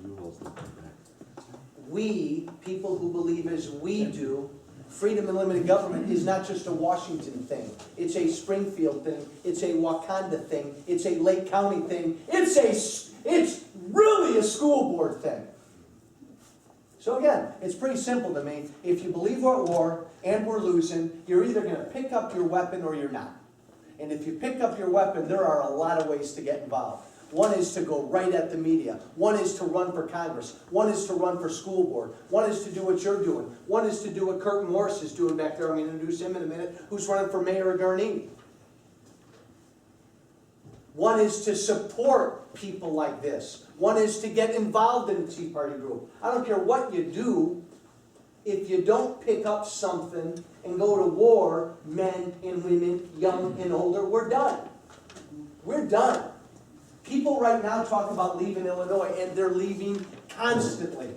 U-Hauls don't come back. We, people who believe as we do, freedom and limited government is not just a Washington thing. It's a Springfield thing. It's a Wauconda thing. It's a Lake County thing. It's really a school board thing. So again, it's pretty simple to me. If you believe we're at war and we're losing, you're either going to pick up your weapon or you're not. And if you pick up your weapon, there are a lot of ways to get involved. One is to go right at the media. One is to run for Congress. One is to run for school board. One is to do what you're doing. One is to do what Kurt Morris is doing back there. I'm going to introduce him in a minute, who's running for mayor of Garnini. One is to support people like this. One is to get involved in the Tea Party group. I don't care what you do, if you don't pick up something and go to war, men and women, young and older, we're done. We're done. People right now talk about leaving Illinois, and they're leaving constantly.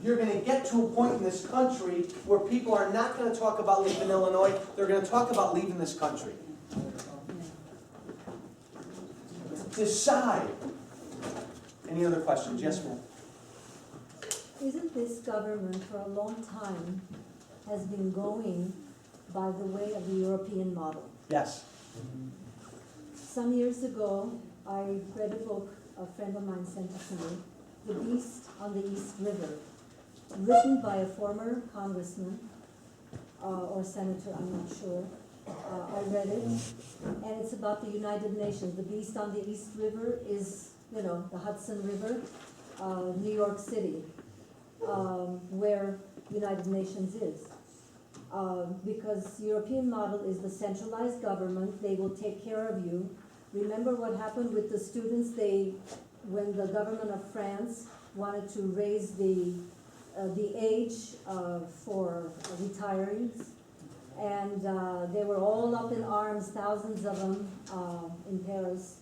You're going to get to a point in this country where people are not going to talk about leaving Illinois, they're going to talk about leaving this country. Decide. Any other questions? Yes, ma'am? Isn't this government for a long time has been going by the way of the European model? Yes. Some years ago, I read a book a friend of mine sent it to me, The Beast on the East River, written by a former congressman or senator, I'm not sure. I read it, and it's about the United Nations. The Beast on the East River is, you know, the Hudson River, New York City, where United Nations is. Because European model is the centralized government, they will take care of you. Remember what happened with the students? When the government of France wanted to raise the age for retirees, and they were all up in arms, thousands of them in Paris,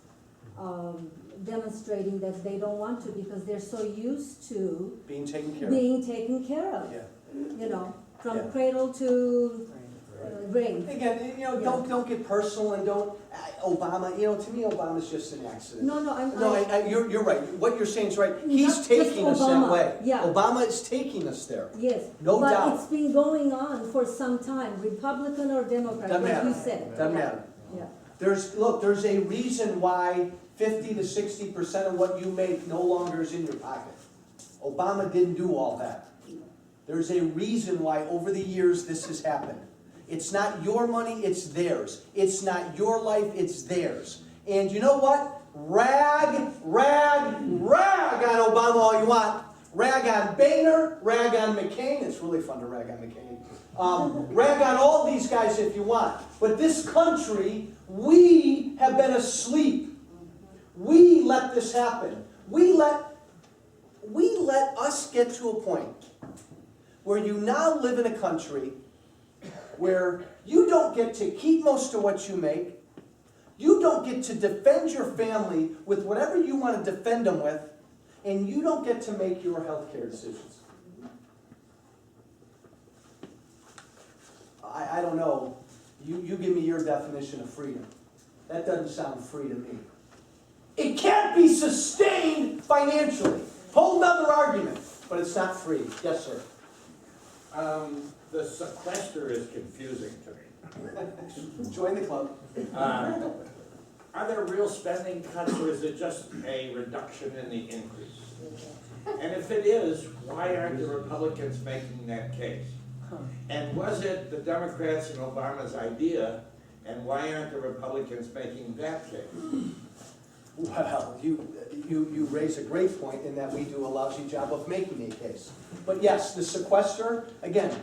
demonstrating that they don't want to because they're so used to Being taken care of. being taken care of. Yeah. You know, from Yeah. cradle to grave. Again, you know, don't get personal and don't, Obama, you know, to me, Obama's just an accident. No, You're right. What you're saying is right. Not He's just taking us that Obama, way. yeah. Obama is taking us there. yes. No but doubt. it's been going on for some time, Republican or Democrat, Doesn't like matter. you said. Doesn't matter. Yeah. There's a reason why 50 to 60% of what you make no longer is in your pocket. Obama didn't do all that. There's a reason why over the years this has happened. It's not your money, it's theirs. It's not your life, it's theirs. And you know what? Rag on Obama all you want. Rag on Boehner, rag on McCain. It's really fun to rag on McCain. Rag on all these guys if you want. But this country, we have been asleep. We let this happen. We let us get to a point where you now live in a country where you don't get to keep most of what you make, you don't get to defend your family with whatever you want to defend them with, and you don't get to make your health care decisions. I don't know. You give me your definition of freedom. That doesn't sound free to me. It can't be sustained financially. Whole nother argument, but it's not free. Yes, sir. The sequester is confusing to me. Join the club. Are there real spending cuts, or is it just a reduction in the increase? And if it is, why aren't the Republicans making that case? And was it the Democrats and Obama's idea, and why aren't the Republicans making that case? Well, you raise a great point in that we do a lousy job of making a case. But yes, the sequester, again,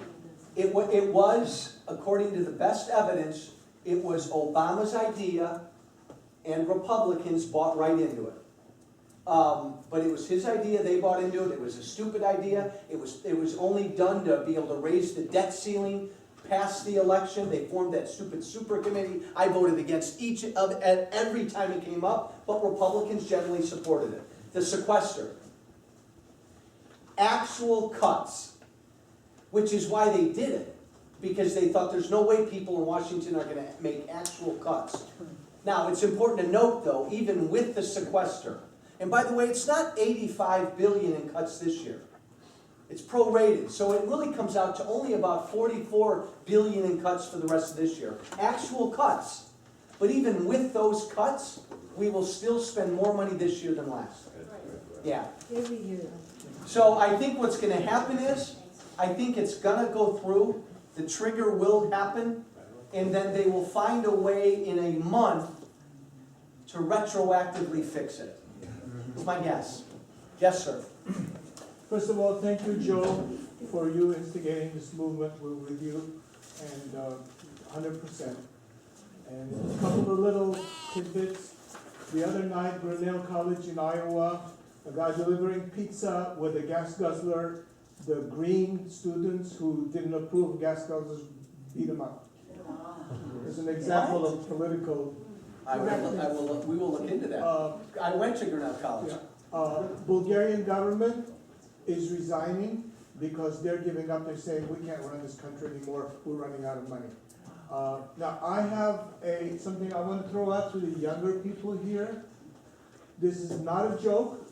it was, according to the best evidence, it was Obama's idea, and Republicans bought right into it. But it was his idea, they bought into it, it was a stupid idea, it was only done to be able to raise the debt ceiling, pass the election, they formed that stupid super committee. I voted against each of it every time it came up, but Republicans generally supported it. The sequester. Actual cuts, which is why they did it, because they thought there's no way people in Washington are going to make actual cuts. Now, it's important to note, though, even with the sequester, and by the way, it's not $85 billion in cuts this year. It's prorated, so it really comes out to only about $44 billion in cuts for the rest of this year. Actual cuts. But even with those cuts, we will still spend more money this year than last. Yeah. Every year. So I think what's going to happen is, I think it's going to go through, the trigger will happen, and then they will find a way in a month to retroactively fix it. That's my guess. Yes, sir. First of all, thank you, Joe, for you instigating this movement. We're with you, and 100%. And a couple of little tidbits. The other night, Grinnell College in Iowa, a guy delivering pizza with a gas guzzler. The green students who didn't approve gas guzzlers beat him up. It's an example of political. We will look into that. I went to Grinnell College. Bulgarian government is resigning because they're giving up. They're saying, we can't run this country anymore. We're running out of money. Now, I have something I want to throw out to the younger people here. This is not a joke.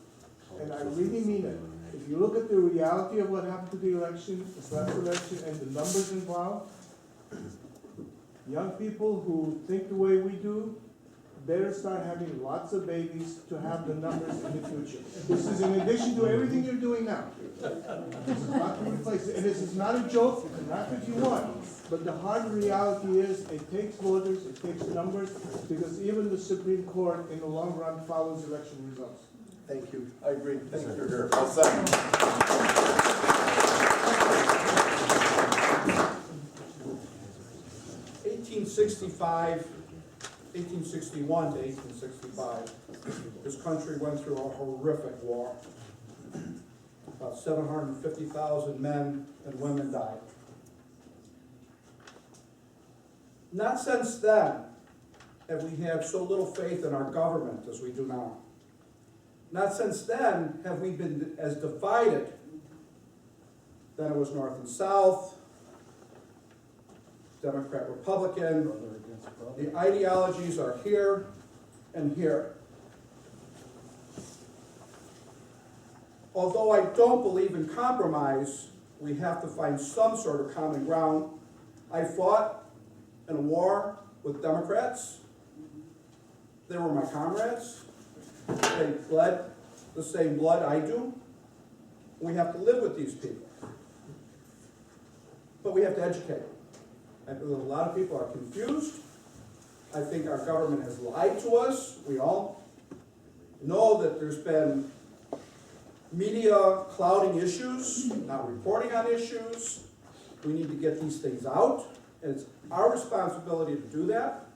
and I really mean it, if you look at the reality of what happened to the election, this last election, and the numbers involved, young people who think the way we do better start having lots of babies to have the numbers in the future. This is in addition to everything you're doing now. This is not to replace it, and this is not a joke, not that you want, but the hard reality is it takes voters, it takes numbers, because even the Supreme Court in the long run follows election results. Thank you, I agree, thank you. Here, I'll second. 1861 to 1865, this country went through a horrific war. About 750,000 men and women died. Not since then have we had so little faith in our government as we do now. Not since then have we been as divided. Then it was North and South, Democrat, Republican. The ideologies are here and here. Although I don't believe in compromise, we have to find some sort of common ground. I fought in a war with Democrats. They were my comrades. They bled the same blood I do. We have to live with these people. But we have to educate them. I think a lot of people are confused. I think our government has lied to us. We all know that there's been media clouding issues, not reporting on issues. We need to get these things out, and it's our responsibility to do that.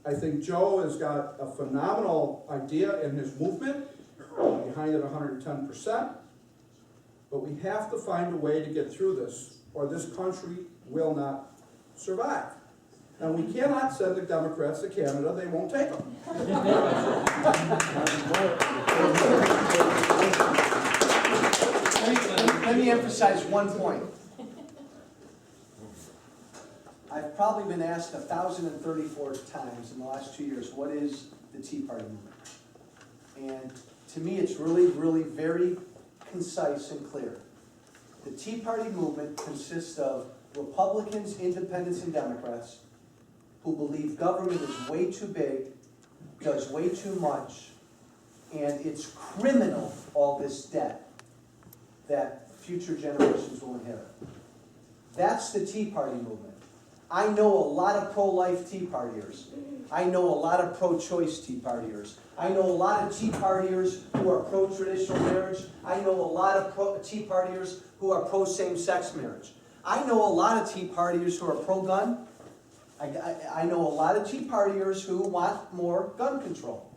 I think Joe has got a phenomenal idea in his movement, behind it 110%, but we have to find a way to get through this, or this country will not survive. And we cannot send the Democrats to Canada, they won't take them. Let me emphasize one point. I've probably been asked 1,034 times in the last 2 years, what is the Tea Party movement? And to me, it's really, really very concise and clear. The Tea Party movement consists of Republicans, Independents, and Democrats who believe government is way too big, does way too much, and it's criminal, all this debt that future generations will inherit. That's the Tea Party movement. I know a lot of pro-life Tea Partiers. I know a lot of pro-choice Tea Partiers. I know a lot of Tea Partiers who are pro-traditional marriage. I know a lot of Tea Partiers who are pro-same-sex marriage. I know a lot of Tea Partiers who are pro-gun. I know a lot of Tea Partiers who want more gun control.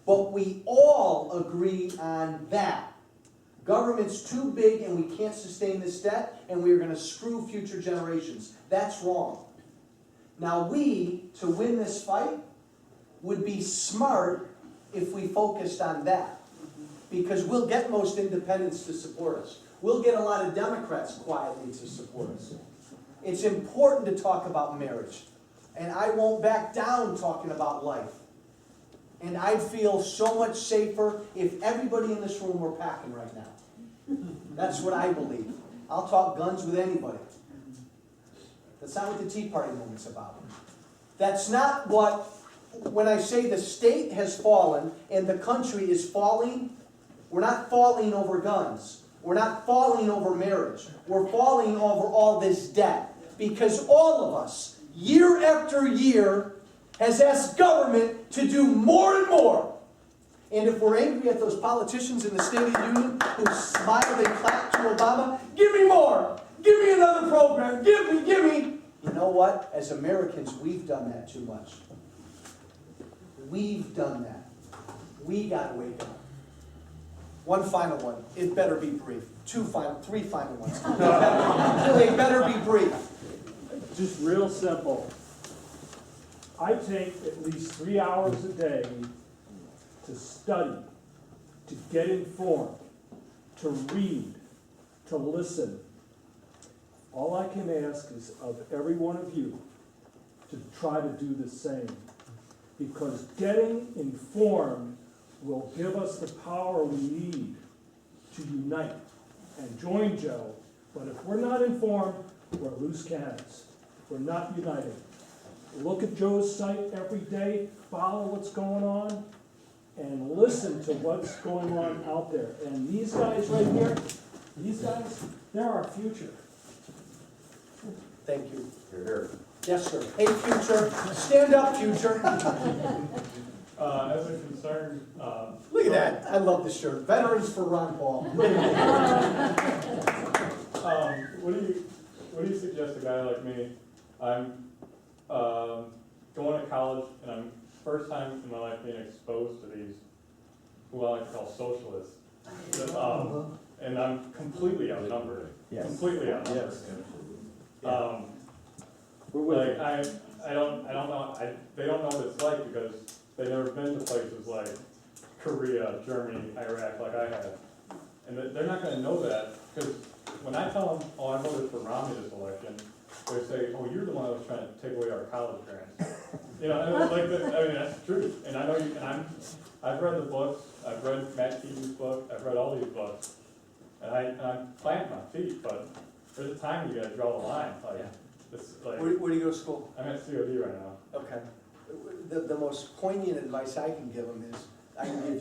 But we all agree on that. Government's too big and we can't sustain this debt, and we're going to screw future generations. That's wrong. Now we, to win this fight, would be smart if we focused on that. Because we'll get most independents to support us. We'll get a lot of Democrats quietly to support us. It's important to talk about marriage. And I won't back down talking about life. And I'd feel so much safer if everybody in this room were packing right now. That's what I believe. I'll talk guns with anybody. That's not what the Tea Party movement's about. That's not what, when I say the state has fallen and the country is falling, we're not falling over guns. We're not falling over marriage. We're falling over all this debt. Because all of us, year after year, has asked government to do more and more. And if we're angry at those politicians in the State of the Union who smiled and clapped to Obama, give me more! Give me another program! Give me, give me! You know what? As Americans, we've done that too much. We've done that. We gotta wake up. One final one. It better be brief. Three final ones. They better be brief. Just real simple. I take at least 3 hours a day to study, to get informed, to read, to listen. All I can ask is of every one of you to try to do the same. Because getting informed will give us the power we need to unite and join Joe. But if we're not informed, we're loose cannons. We're not united. Look at Joe's site every day, follow what's going on, and listen to what's going on out there. And these guys right here, these guys, they're our future. Thank you. You're here. Yes, sir. Hey, future, stand up, future. As a concern, Look at that. I love this shirt. Veterans for Ron Paul. what do you suggest a guy like me? I'm going to college, and I'm first time in my life being exposed to these, who I like to call socialists. And I'm completely outnumbered. Yes. Completely outnumbered. Like I don't know. They don't know what it's like because they've never been to places like Korea, Germany, Iraq, like I have, and they're not going to know that because when I tell them, oh, I voted for Romney this election, they say, oh, you're the one that was trying to take away our college grants. You know, and it's like I mean, that's the truth. And I know you. And I've read the books. I've read Matt Keaton's book. I've read all these books, and I'm planting my feet. But there's a time you got to draw the line. Like, it's like Where do you go to school? I'm at COD right now. Okay. The most poignant advice I can give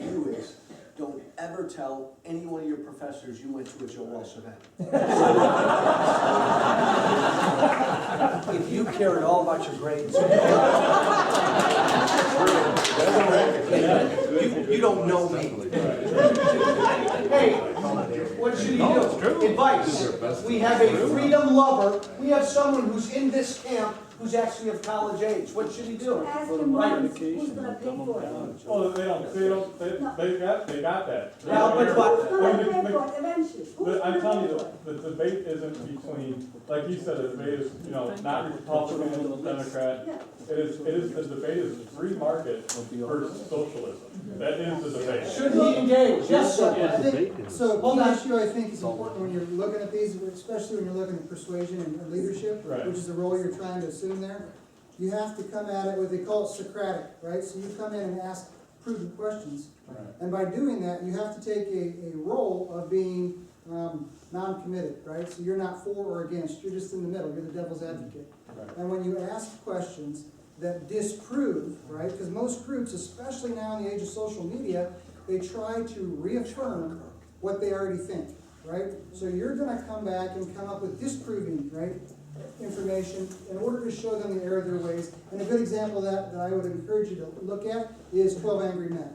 you is, don't ever tell any one of your professors you went to a Joe Walsh event. If you care at all about your grades, you don't know me. Hey, what should he do? Advice. We have a freedom lover. We have someone who's in this camp who's actually of college age. What should he do? Ask him once, who's gonna pay for it? Oh, they got that. Yeah, but Who's gonna pay for it eventually? Who's I'm gonna telling pay you, for it? the debate isn't between, like you said, the debate is, not Republican, Democrat. Yeah. The debate is free market versus socialism. That is the debate. Should he engage? Yes, sir. I think, so Hold one on. issue I think is important when you're looking at these, especially when you're looking at persuasion and leadership, Right. which is the role you're trying to assume there. You have to come at it, what they call it Socratic, right? So you come in and ask prudent questions. Right. And by doing that, you have to take a role of being non-committed, right? So you're not for or against, you're just in the middle, you're the devil's advocate. Right. And when you ask questions that disprove, right? Because most groups, especially now in the age of social media, they try to reaffirm what they already think, right? So you're gonna come back and come up with disproving, right, information in order to show them the error of their ways. And a good example of that I would encourage you to look at is 12 Angry Men.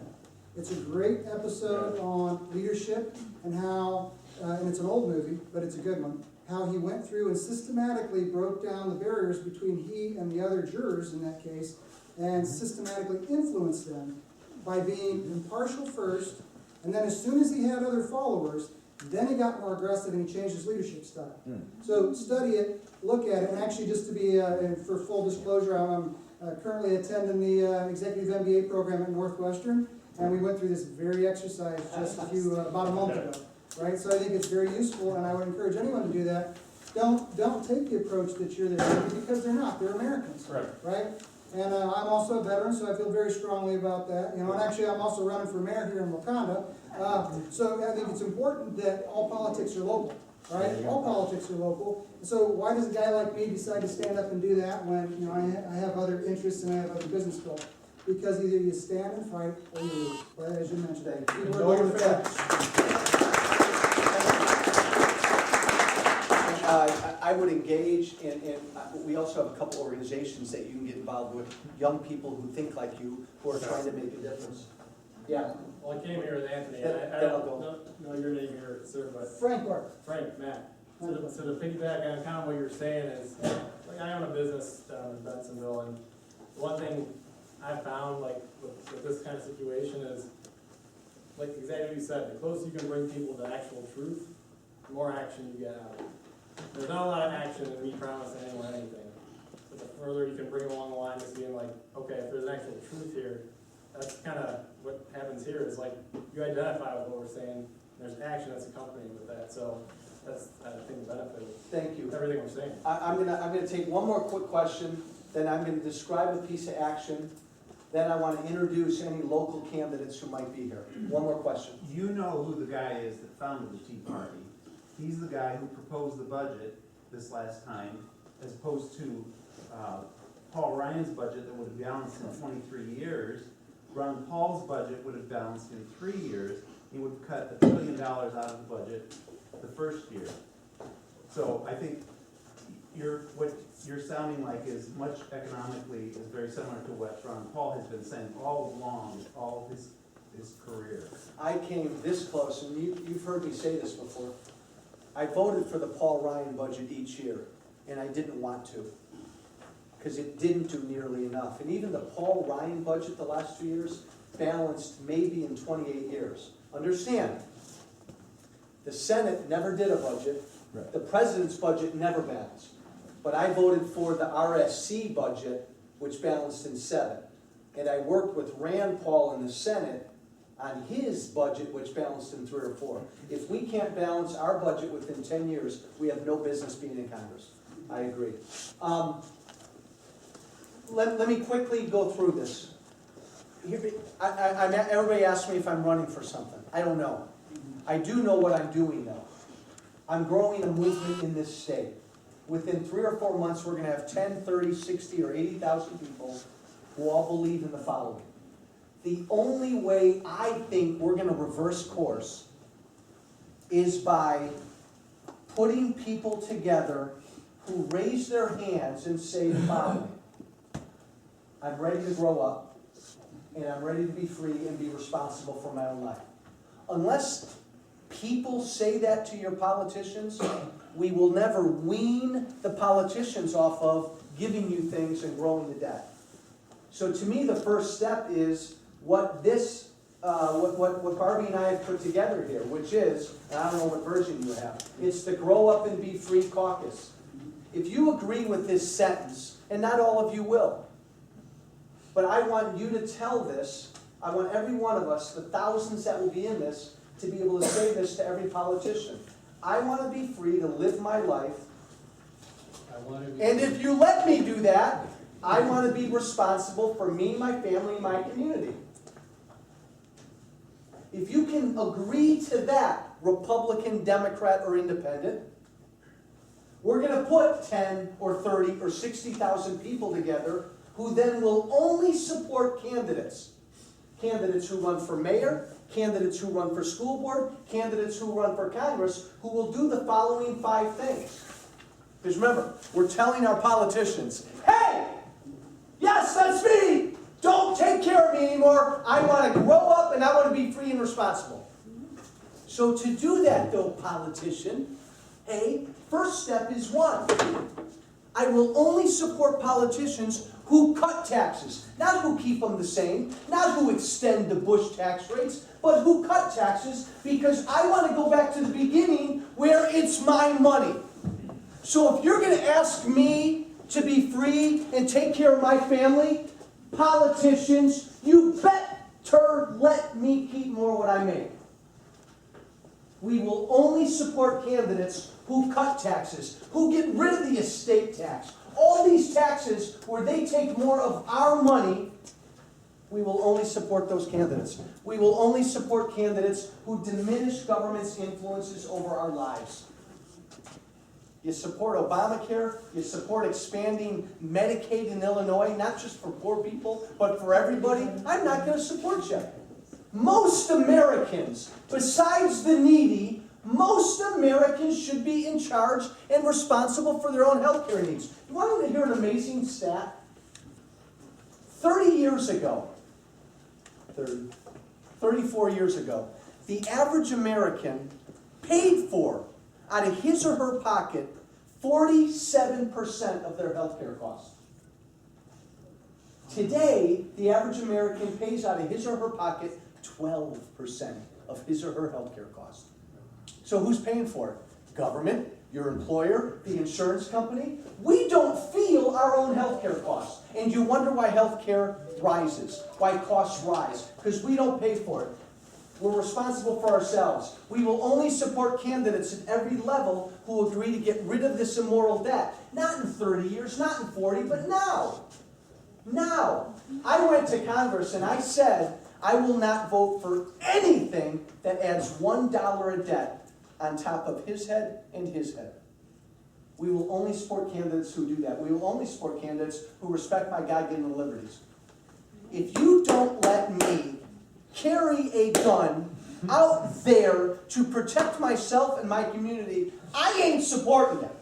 It's a great episode on leadership and how, and it's an old movie, but it's a good one, how he went through and systematically broke down the barriers between he and the other jurors in that case, and systematically influenced them by being impartial first, and then as soon as he had other followers, then he got more aggressive and he changed his leadership style. So study it, look at it, and actually just to be, for full disclosure, I'm currently attending the Executive MBA program at Northwestern, and we went through this very exercise just about a month ago. Right, so I think it's very useful, and I would encourage anyone to do that. Don't take the approach that you're there because they're not. They're Americans, right? And I'm also a veteran, so I feel very strongly about that. And actually, I'm also running for mayor here in Wauconda. So I think it's important that all politics are local, right? All politics are local. So why does a guy like me decide to stand up and do that when I have other interests and I have other business goals? Because either you stand and fight or you lose. But as you mentioned, Know your facts. I would engage in, we also have a couple organizations that you can get involved with, young people who think like you, who are trying to make a difference. Yeah. Well, I came here with Anthony, and I That'll don't know your name here, sir, but Frank Barth. Frank, Matt. So to piggyback on kind of what you're saying is, like, I own a business down in Bensonville, and one thing I found, like, with this kind of situation is, like exactly what you said, the closer you can bring people to actual truth, the more action you get out of it. There's not a lot of action in me promising anyone anything. But the further you can bring along the line is being like, okay, if there's an actual truth here, that's kind of what happens here is like, you identify with what we're saying, there's action that's accompanied with that. So that's, I think, the benefit of Thank you. everything we're saying. I'm gonna take one more quick question, then I'm gonna describe a piece of action Then I want to introduce any local candidates who might be here. One more question. You know who the guy is that founded the Tea Party. He's the guy who proposed the budget this last time, as opposed to Paul Ryan's budget that would have balanced in 23 years. Ron Paul's budget would have balanced in 3 years. He would have cut $1 billion out of the budget the first year. So I think what you're sounding like is much economically is very similar to what Ron Paul has been saying all along, all his career. I came this close, and you've heard me say this before. I voted for the Paul Ryan budget each year, and I didn't want to, because it didn't do nearly enough. And even the Paul Ryan budget the last 2 years balanced maybe in 28 years. Understand, the Senate never did a budget. Right. The president's budget never balanced. But I voted for the RSC budget, which balanced in 7. And I worked with Rand Paul in the Senate on his budget, which balanced in 3 or 4. If we can't balance our budget within 10 years, we have no business being in Congress. I agree. Let me quickly go through this. Everybody asks me if I'm running for something. I don't know. I do know what I'm doing though. I'm growing a movement in this state. Within 3 or 4 months, we're going to have 10, 30, 60, or 80,000 people who all believe in the following. The only way I think we're going to reverse course is by putting people together who raise their hands and say the following. I'm ready to grow up, and I'm ready to be free and be responsible for my own life. Unless people say that to your politicians, we will never wean the politicians off of giving you things and growing the debt. So to me, the first step is what Barbie and I have put together here, which is, and I don't know what version you have, it's the Grow Up and Be Free Caucus. If you agree with this sentence, and not all of you will, but I want you to tell this, I want every one of us, the thousands that will be in this, to be able to say this to every politician. I want to be free to live my life, and if you let me do that, I want to be responsible for me, my family, my community. If you can agree to that, Republican, Democrat, or Independent, we're going to put 10 or 30 or 60,000 people together who then will only support candidates. Candidates who run for mayor, candidates who run for school board, candidates who run for Congress, who will do the following 5 things. Because remember, we're telling our politicians, hey, yes, that's me. Don't take care of me anymore. I want to grow up and I want to be free and responsible. So to do that, though, politician, hey, first step is 1. I will only support politicians who cut taxes, not who keep them the same, not who extend the Bush tax rates, but who cut taxes, because I want to go back to the beginning where it's my money. So if you're going to ask me to be free and take care of my family, politicians, you better let me keep more of what I make. We will only support candidates who cut taxes, who get rid of the estate tax. All these taxes where they take more of our money, we will only support those candidates. We will only support candidates who diminish government's influences over our lives. You support Obamacare, you support expanding Medicaid in Illinois, not just for poor people, but for everybody. I'm not going to support you. Most Americans, besides the needy, most Americans should be in charge and responsible for their own health care needs. You want to hear an amazing stat? 30 years ago, 34 years ago, the average American paid for, out of his or her pocket, 47% of their health care costs. Today, the average American pays out of his or her pocket 12% of his or her health care costs. So who's paying for it? Government, your employer, the insurance company. We don't feel our own health care costs. And you wonder why health care rises, why costs rise, because we don't pay for it. We're responsible for ourselves. We will only support candidates at every level who agree to get rid of this immoral debt. Not in 30 years, not in 40, but now. Now. I went to Congress and I said, I will not vote for anything that adds $1 a debt on top of his head and his head. We will only support candidates who do that. We will only support candidates who respect my God-given liberties. If you don't let me carry a gun out there to protect myself and my community, I ain't supporting it.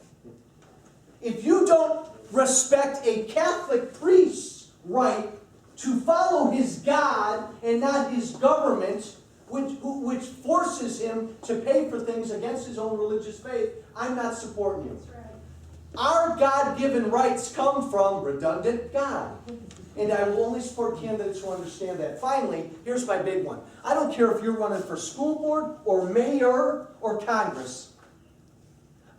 If you don't respect a Catholic priest's right to follow his God and not his government, which forces him to pay for things against his own religious faith, I'm not supporting you. Our God-given rights come from redundant God. And I will only support candidates who understand that. Finally, here's my big one. I don't care if you're running for school board or mayor or Congress.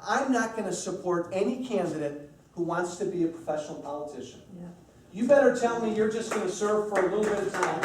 I'm not going to support any candidate who wants to be a professional politician. Yeah. You better tell me you're just going to serve for a little bit of time.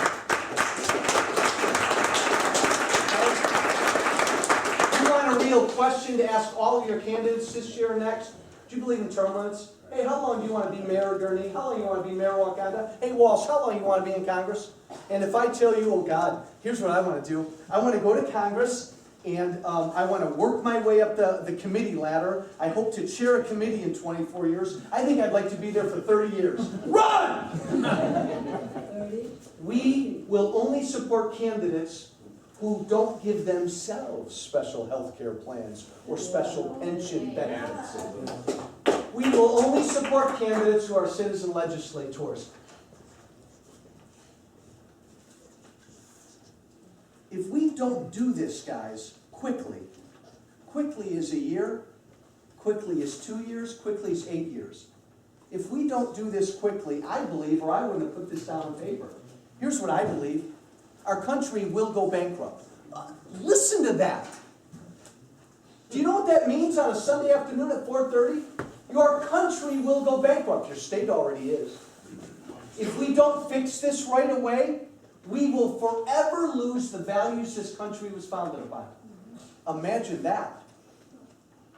You want a real question to ask all of your candidates this year or next? Do you believe in term limits? Hey, how long do you want to be mayor of Gurnee? How long do you want to be mayor of Wauconda? Hey, Walsh, how long do you want to be in Congress? And if I tell you, oh God, here's what I want to do. I want to go to Congress and I want to work my way up the committee ladder. I hope to chair a committee in 24 years. I think I'd like to be there for 30 years. Run! We will only support candidates who don't give themselves special health care plans or special pension benefits. We will only support candidates who are citizen legislators. If we don't do this, guys, quickly is a year, quickly is 2 years, quickly is 8 years. If we don't do this quickly, I believe, or I wouldn't have put this down on paper. Here's what I believe. Our country will go bankrupt. Listen to that. Do you know what that means on a Sunday afternoon at 4:30? Your country will go bankrupt. Your state already is. If we don't fix this right away, we will forever lose the values this country was founded upon. Imagine that.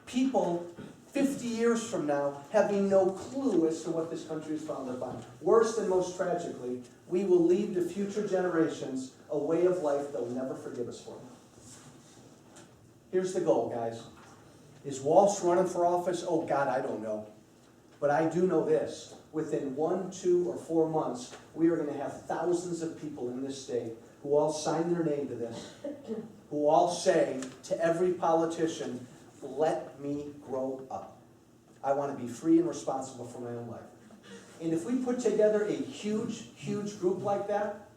People 50 years from now having no clue as to what this country is founded upon. Worse and most tragically, we will leave to future generations a way of life they'll never forgive us for. Here's the goal, guys. Is Walsh running for office? Oh God, I don't know. But I do know this. Within 1, 2, or 4 months, we are going to have thousands of people in this state who all sign their name to this, who all say to every politician, let me grow up. I want to be free and responsible for my own life. And if we put together a huge, huge group like that,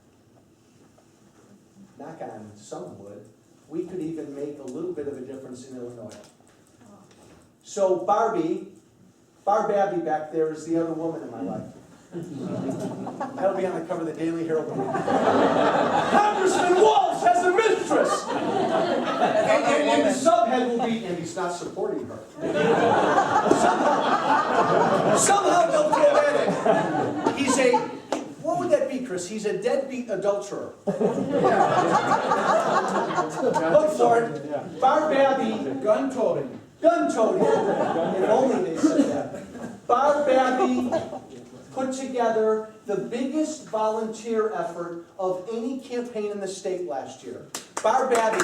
knock on some wood, we could even make a little bit of a difference in Illinois. So Barb Abbey back there is the other woman in my life. That'll be on the cover of the Daily Herald. Congressman Walsh has a mistress! And the subhead will be, and he's not supporting her. Somehow they'll throw that in. He's a, what would that be, Chris? He's a deadbeat adulterer. Look for it. Barb Abbey. Gun-toting. Gun-toting. If only they said that. Barb Abbey put together the biggest volunteer effort of any campaign in the state last year. Barb Abbey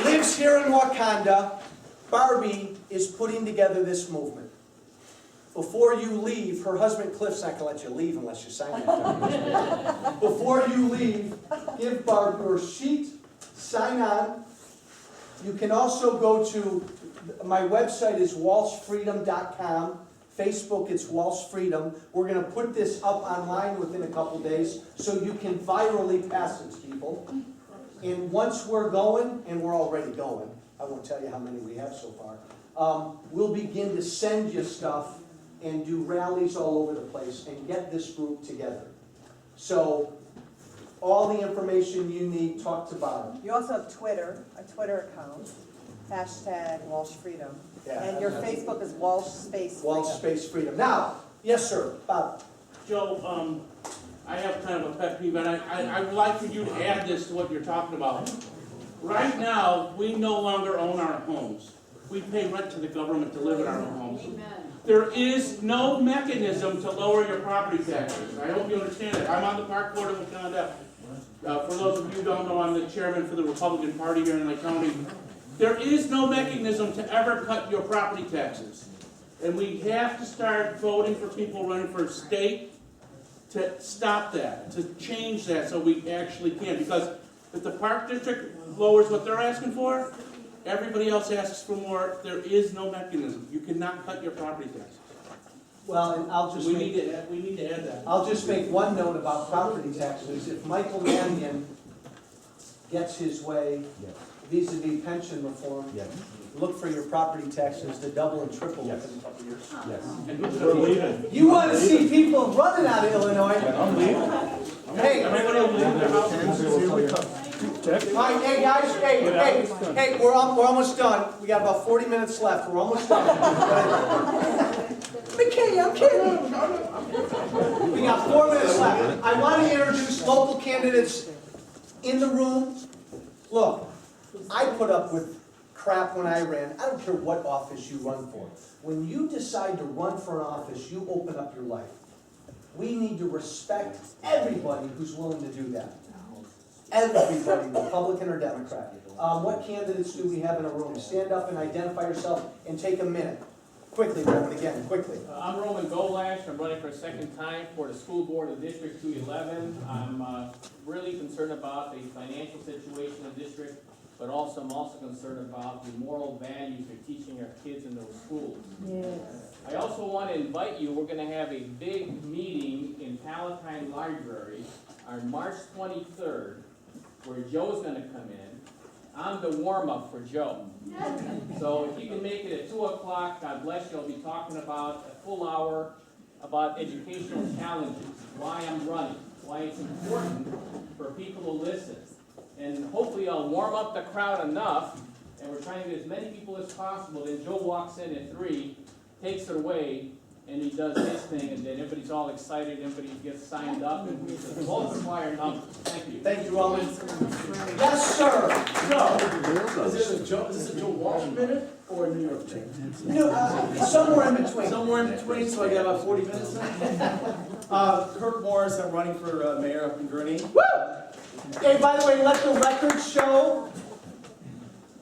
lives here in Wauconda. Barbie is putting together this movement. Before you leave, her husband Cliff's not going to let you leave unless you sign that. Before you leave, give Barb your sheet, sign on. You can also go to, my website is walshfreedom.com. Facebook, it's Walsh Freedom. We're going to put this up online within a couple days so you can virally pass it to people. And once we're going, and we're already going, I won't tell you how many we have so far, we'll begin to send you stuff and do rallies all over the place and get this group together. So, all the information you need, talk to Bob. You also have Twitter, a Twitter account, hashtag Walsh Freedom. Yeah. And your Facebook is Walsh Space Freedom. Walsh Space Freedom. Now, yes sir, Bob. Joe, I have kind of a pet peeve, and I would like for you to add this to what you're talking about. Right now, we no longer own our homes. we pay rent to the government to live in our own homes. There is no mechanism to lower your property taxes. I hope you understand that. I'm on the park board of Wauconda. For those of you who don't know, I'm the chairman for the Republican Party here in Lake County. There is no mechanism to ever cut your property taxes. And we have to start voting for people running for state to stop that, to change that so we actually can. Because if the park district lowers what they're asking for, everybody else asks for more. There is no mechanism. You cannot cut your property taxes. Well, and I'll just We make, need to add that. I'll just make one note about property taxes. If Michael Mannion gets his way vis-a-vis pension reform, look for your property taxes to double and triple within a couple of years. And who's gonna be leaving? You want to see people running out of Illinois? I'm leaving. Hey, Everybody will leave their houses. hey guys, hey, we're almost done. We got about 40 minutes left. We're almost done. I'm kidding. We got 4 minutes left. I want to introduce local candidates in the room. Look, I put up with crap when I ran. I don't care what office you run for. When you decide to run for an office, you open up your life. We need to respect everybody who's willing to do that. Everybody, Republican or Democrat. What candidates do we have in a room? Stand up and identify yourself and take a minute. Quickly, Roman, again, quickly. I'm Roman Golash. I'm running for a second time for the school board of District 211. I'm really concerned about the financial situation of the district, but also I'm also concerned about the moral values we're teaching our kids in those schools. Yes. I also want to invite you, we're going to have a big meeting in Palatine Library on March 23rd, where Joe's going to come in. I'm the warm-up for Joe. So if you can make it at 2 o'clock, God bless you. I'll be talking about a full hour about educational challenges, why I'm running, why it's important for people to listen. And hopefully I'll warm up the crowd enough, and we're trying to get as many people as possible. Then Joe walks in at 3, takes it away, and he does his thing, and then everybody's all excited, everybody gets signed up, and we just multiply our numbers. Thank you. Thank you, Roman. Yes, sir. Joe, is this a Joe Walsh minute or a New York thing? No, somewhere in between. Somewhere in between, so I got about 40 minutes left. Kirk Morris, I'm running for mayor up in Gurnee. Woo! Hey, by the way, let the record show,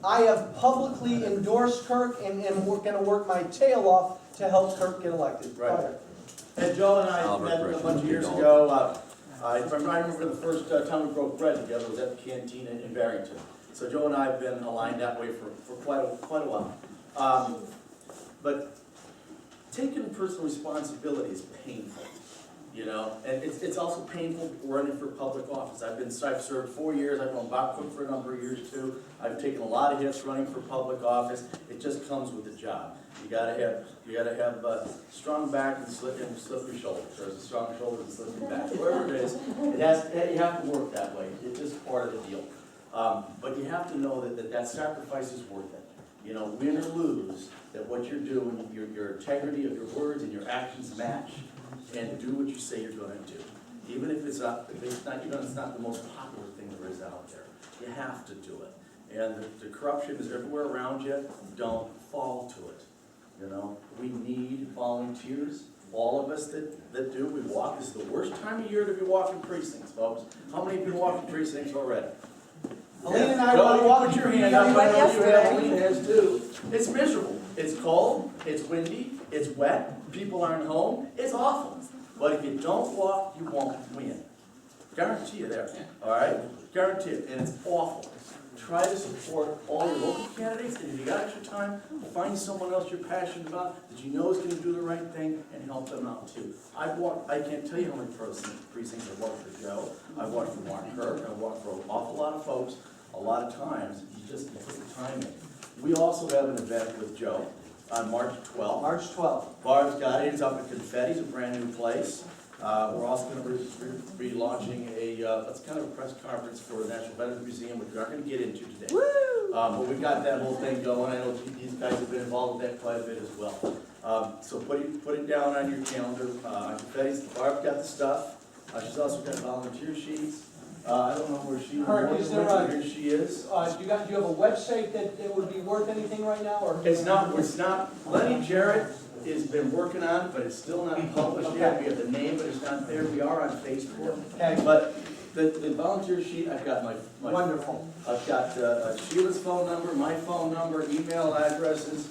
I have publicly endorsed Kirk and we're gonna work my tail off to help Kirk get elected. Right. And Joe and I met a bunch of years ago. I remember the first time we broke bread together was at the canteen in Barrington. So Joe and I have been aligned that way for quite a while. But taking personal responsibility is painful, you know, and it's also painful running for public office. I've served 4 years. I've known Bob Cook for a number of years too. I've taken a lot of hits running for public office. It just comes with the job. You gotta have a strong back and slippery shoulders, or a strong shoulders and slippery back. Whatever it is, you have to work that way. It's just part of the deal. But you have to know that sacrifice is worth it. You know, win or lose, that what you're doing, your integrity of your words and your actions match, and do what you say you're going to do. Even if it's not the most popular thing there is out there. You have to do it. And the corruption is everywhere around you. Don't fall to it. You know, we need volunteers. All of us that do. We walk. This is the worst time of year to be walking precincts, folks. How many have been walking precincts already? Helene and I want to walk your hand up. I know you have. Helene has too. It's miserable. It's cold. It's windy. It's wet. People aren't home. It's awful. But if you don't walk, you won't win. Guarantee you there. All right? Guarantee it. And it's awful. Try to support all your local candidates, and if you got extra time, find someone else you're passionate about that you know is going to do the right thing and help them out too. I can't tell you how many precincts I've walked for Joe. I've walked for Mark Kirk. I've walked for an awful lot of folks. A lot of times, you just put the time in. We also have an event with Joe on March 12th. March 12th. Barb's got it. It's up at Confetti. It's a brand new place. We're also going to be launching it's kind of a press conference for the National Veterans Museum, which we aren't going to get into today. But we've got that whole thing going. I know these guys have been involved with that quite a bit as well. So put it down on your calendar. Confetti's, Barb's got the stuff. She's also got volunteer sheets. I don't know where she Kurt, is there Here she is. Do you have a website that would be worth anything right now, or? It's not, Lenny Jarrett has been working on it, but it's still not published yet. We have the name, but it's not there. We are on Facebook. Okay. But the volunteer sheet, I've got my Wonderful. I've got Sheila's phone number, my phone number, email addresses.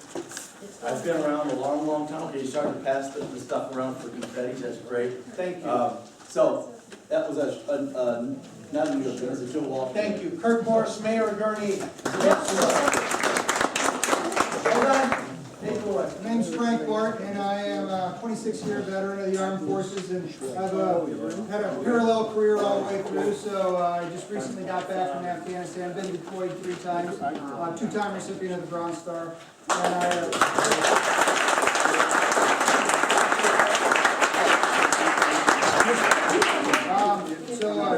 I've been around a long, long time. Okay, you started to pass the stuff around for confetti. That's great. Thank you. So that was not a New York, that was a Joe Walsh. Thank you. Kurt Morris, Mayor of Gurnee. Hold on. Take it away. My name's Frank Bart, and I am a 26-year veteran of the Armed Forces, and I've had a parallel career all the way through. So I just recently got back from Afghanistan. Been deployed 3 times, 2-time recipient of the Bronze Star. And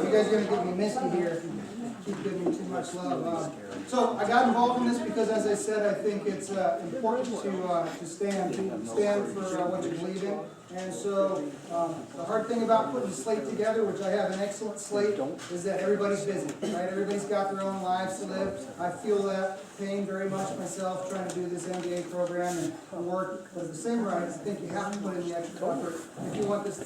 you guys are going to get me misty here if you keep giving me too much love. So I got involved in this because, as I said, I think it's important to stand for what you believe in. And so the hard thing about putting a slate together, which I have an excellent slate, is that everybody's busy, right? Everybody's got their own lives to live. I feel that pain very much myself, trying to do this MBA program and work. But at the same time, I think you have to put in the extra effort if you want this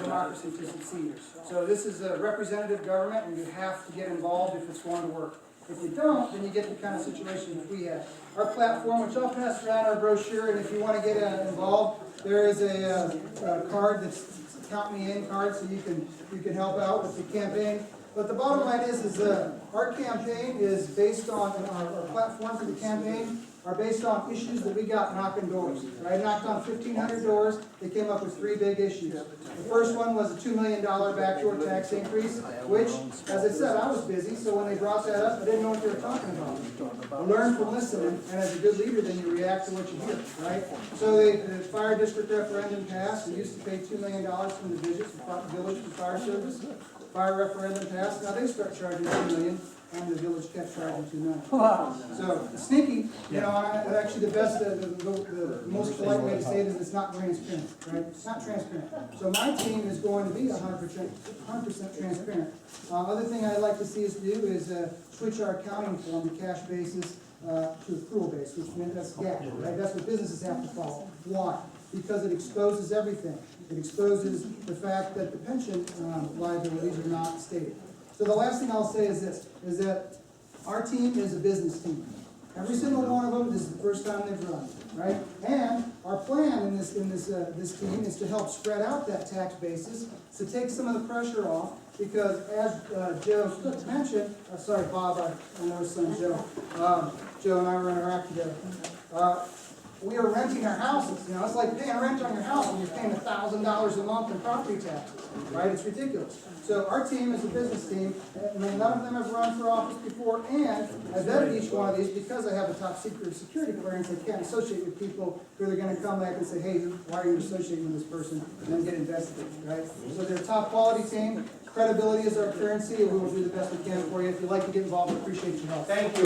democracy to succeed. So this is a representative government, and you have to get involved if it's going to work. If you don't, then you get the kind of situation that we have. Our platform, which I'll pass around our brochure, and if you want to get involved, there is a card that's Count Me In card, so you can help out with the campaign. But the bottom line is our campaign is based on, our platform for the campaign are based on issues that we got knocking doors. I knocked on 1,500 doors. They came up with 3 big issues. The first one was a $2 million backdoor tax increase, which, as I said, I was busy, so when they brought that up, I didn't know what they were talking about. I learned from listening, and as a good leader, then you react to what you hear, right? So the fire district referendum passed. We used to pay $2 million from the village for fire service. Fire referendum passed. Now they start charging $2 million. And the village kept charging $2 million. So it's sneaky, and actually the most polite way to say it is it's not transparent, right? It's not transparent. So my team is going to be 100% transparent. Other thing I'd like to see us do is switch our accounting form to cash basis to accrual base, which means that's GAAP, right? That's what businesses have to follow. Why? Because it exposes everything. It exposes the fact that the pension liabilities are not stated. So the last thing I'll say is this, is that our team is a business team. Every single one of them, this is the first time they've run, right? And our plan in this team is to help spread out that tax basis, to take some of the pressure off, because as Joe mentioned, sorry Bob, I know his son Joe. Joe and I were in Iraq together. We are renting our houses. It's like paying rent on your house when you're paying $1,000 a month in property taxes, right? It's ridiculous. So our team is a business team. None of them have run for office before, and I vetted each one of these because I have a top secret security clearance. I can't associate with people who are going to come back and say, hey, why are you associating with this person, and then get investigated, right? So they're a top quality team. Credibility is our currency, and we will do the best we can for you. If you'd like to get involved, we appreciate your help. Thank you.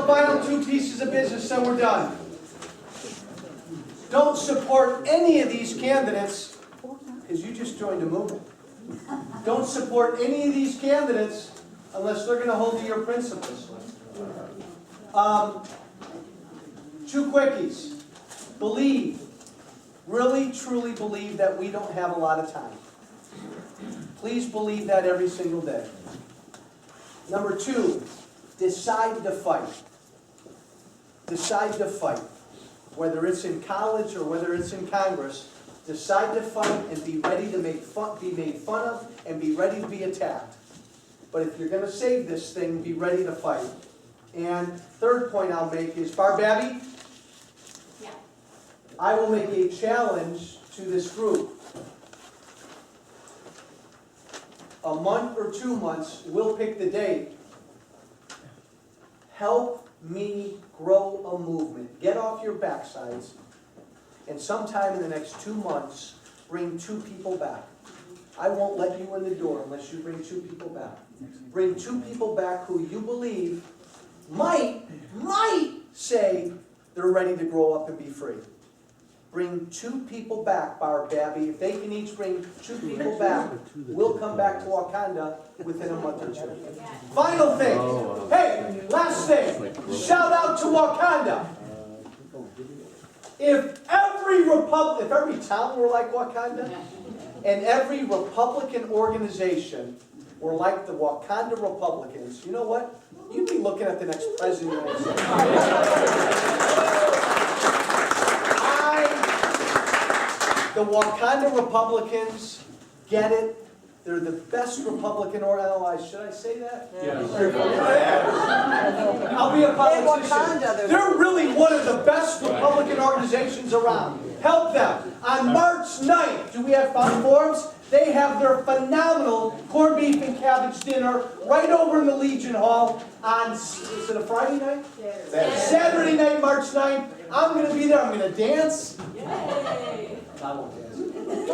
Final 2 pieces of business, and we're done. Don't support any of these candidates, because you just joined a movement. Don't support any of these candidates unless they're going to hold to your principles. 2 quickies. Believe, really truly believe that we don't have a lot of time. Please believe that every single day. Number 2, decide to fight. Decide to fight. Whether it's in college or whether it's in Congress, decide to fight and be ready to be made fun of and be ready to be attacked. But if you're going to save this thing, be ready to fight. And 3rd point I'll make is, Barbabi, yeah. I will make a challenge to this group. A month or 2 months, we'll pick the date. Help me grow a movement. Get off your backsides, and sometime in the next 2 months, bring 2 people back. I won't let you in the door unless you bring 2 people back. Bring 2 people back who you believe might say they're ready to grow up and be free. bring 2 people back, Barb, Babby, if they can each bring 2 people back, we'll come back to Wauconda within a month or 2. Final thing, hey, last thing, shout out to Wauconda. If every town were like Wauconda, and every Republican organization were like the Wauconda Republicans, you know what? You'd be looking at the next president of the United States. The Wauconda Republicans get it. They're the best Republican organization. Should I say that? I'll be a politician. They're really one of the best Republican organizations around. Help them. On March 9th, do we have found forums? They have their phenomenal corned beef and cabbage dinner right over in the Legion Hall on, is it a Friday night? Saturday night, March 9th. I'm going to be there. I'm going to dance. Yay! I won't dance.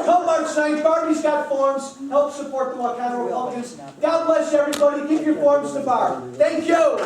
Come March 9th, Barbie's got forms. Help support the Wauconda Republicans. God bless everybody. Give your forms to Barb. Thank you.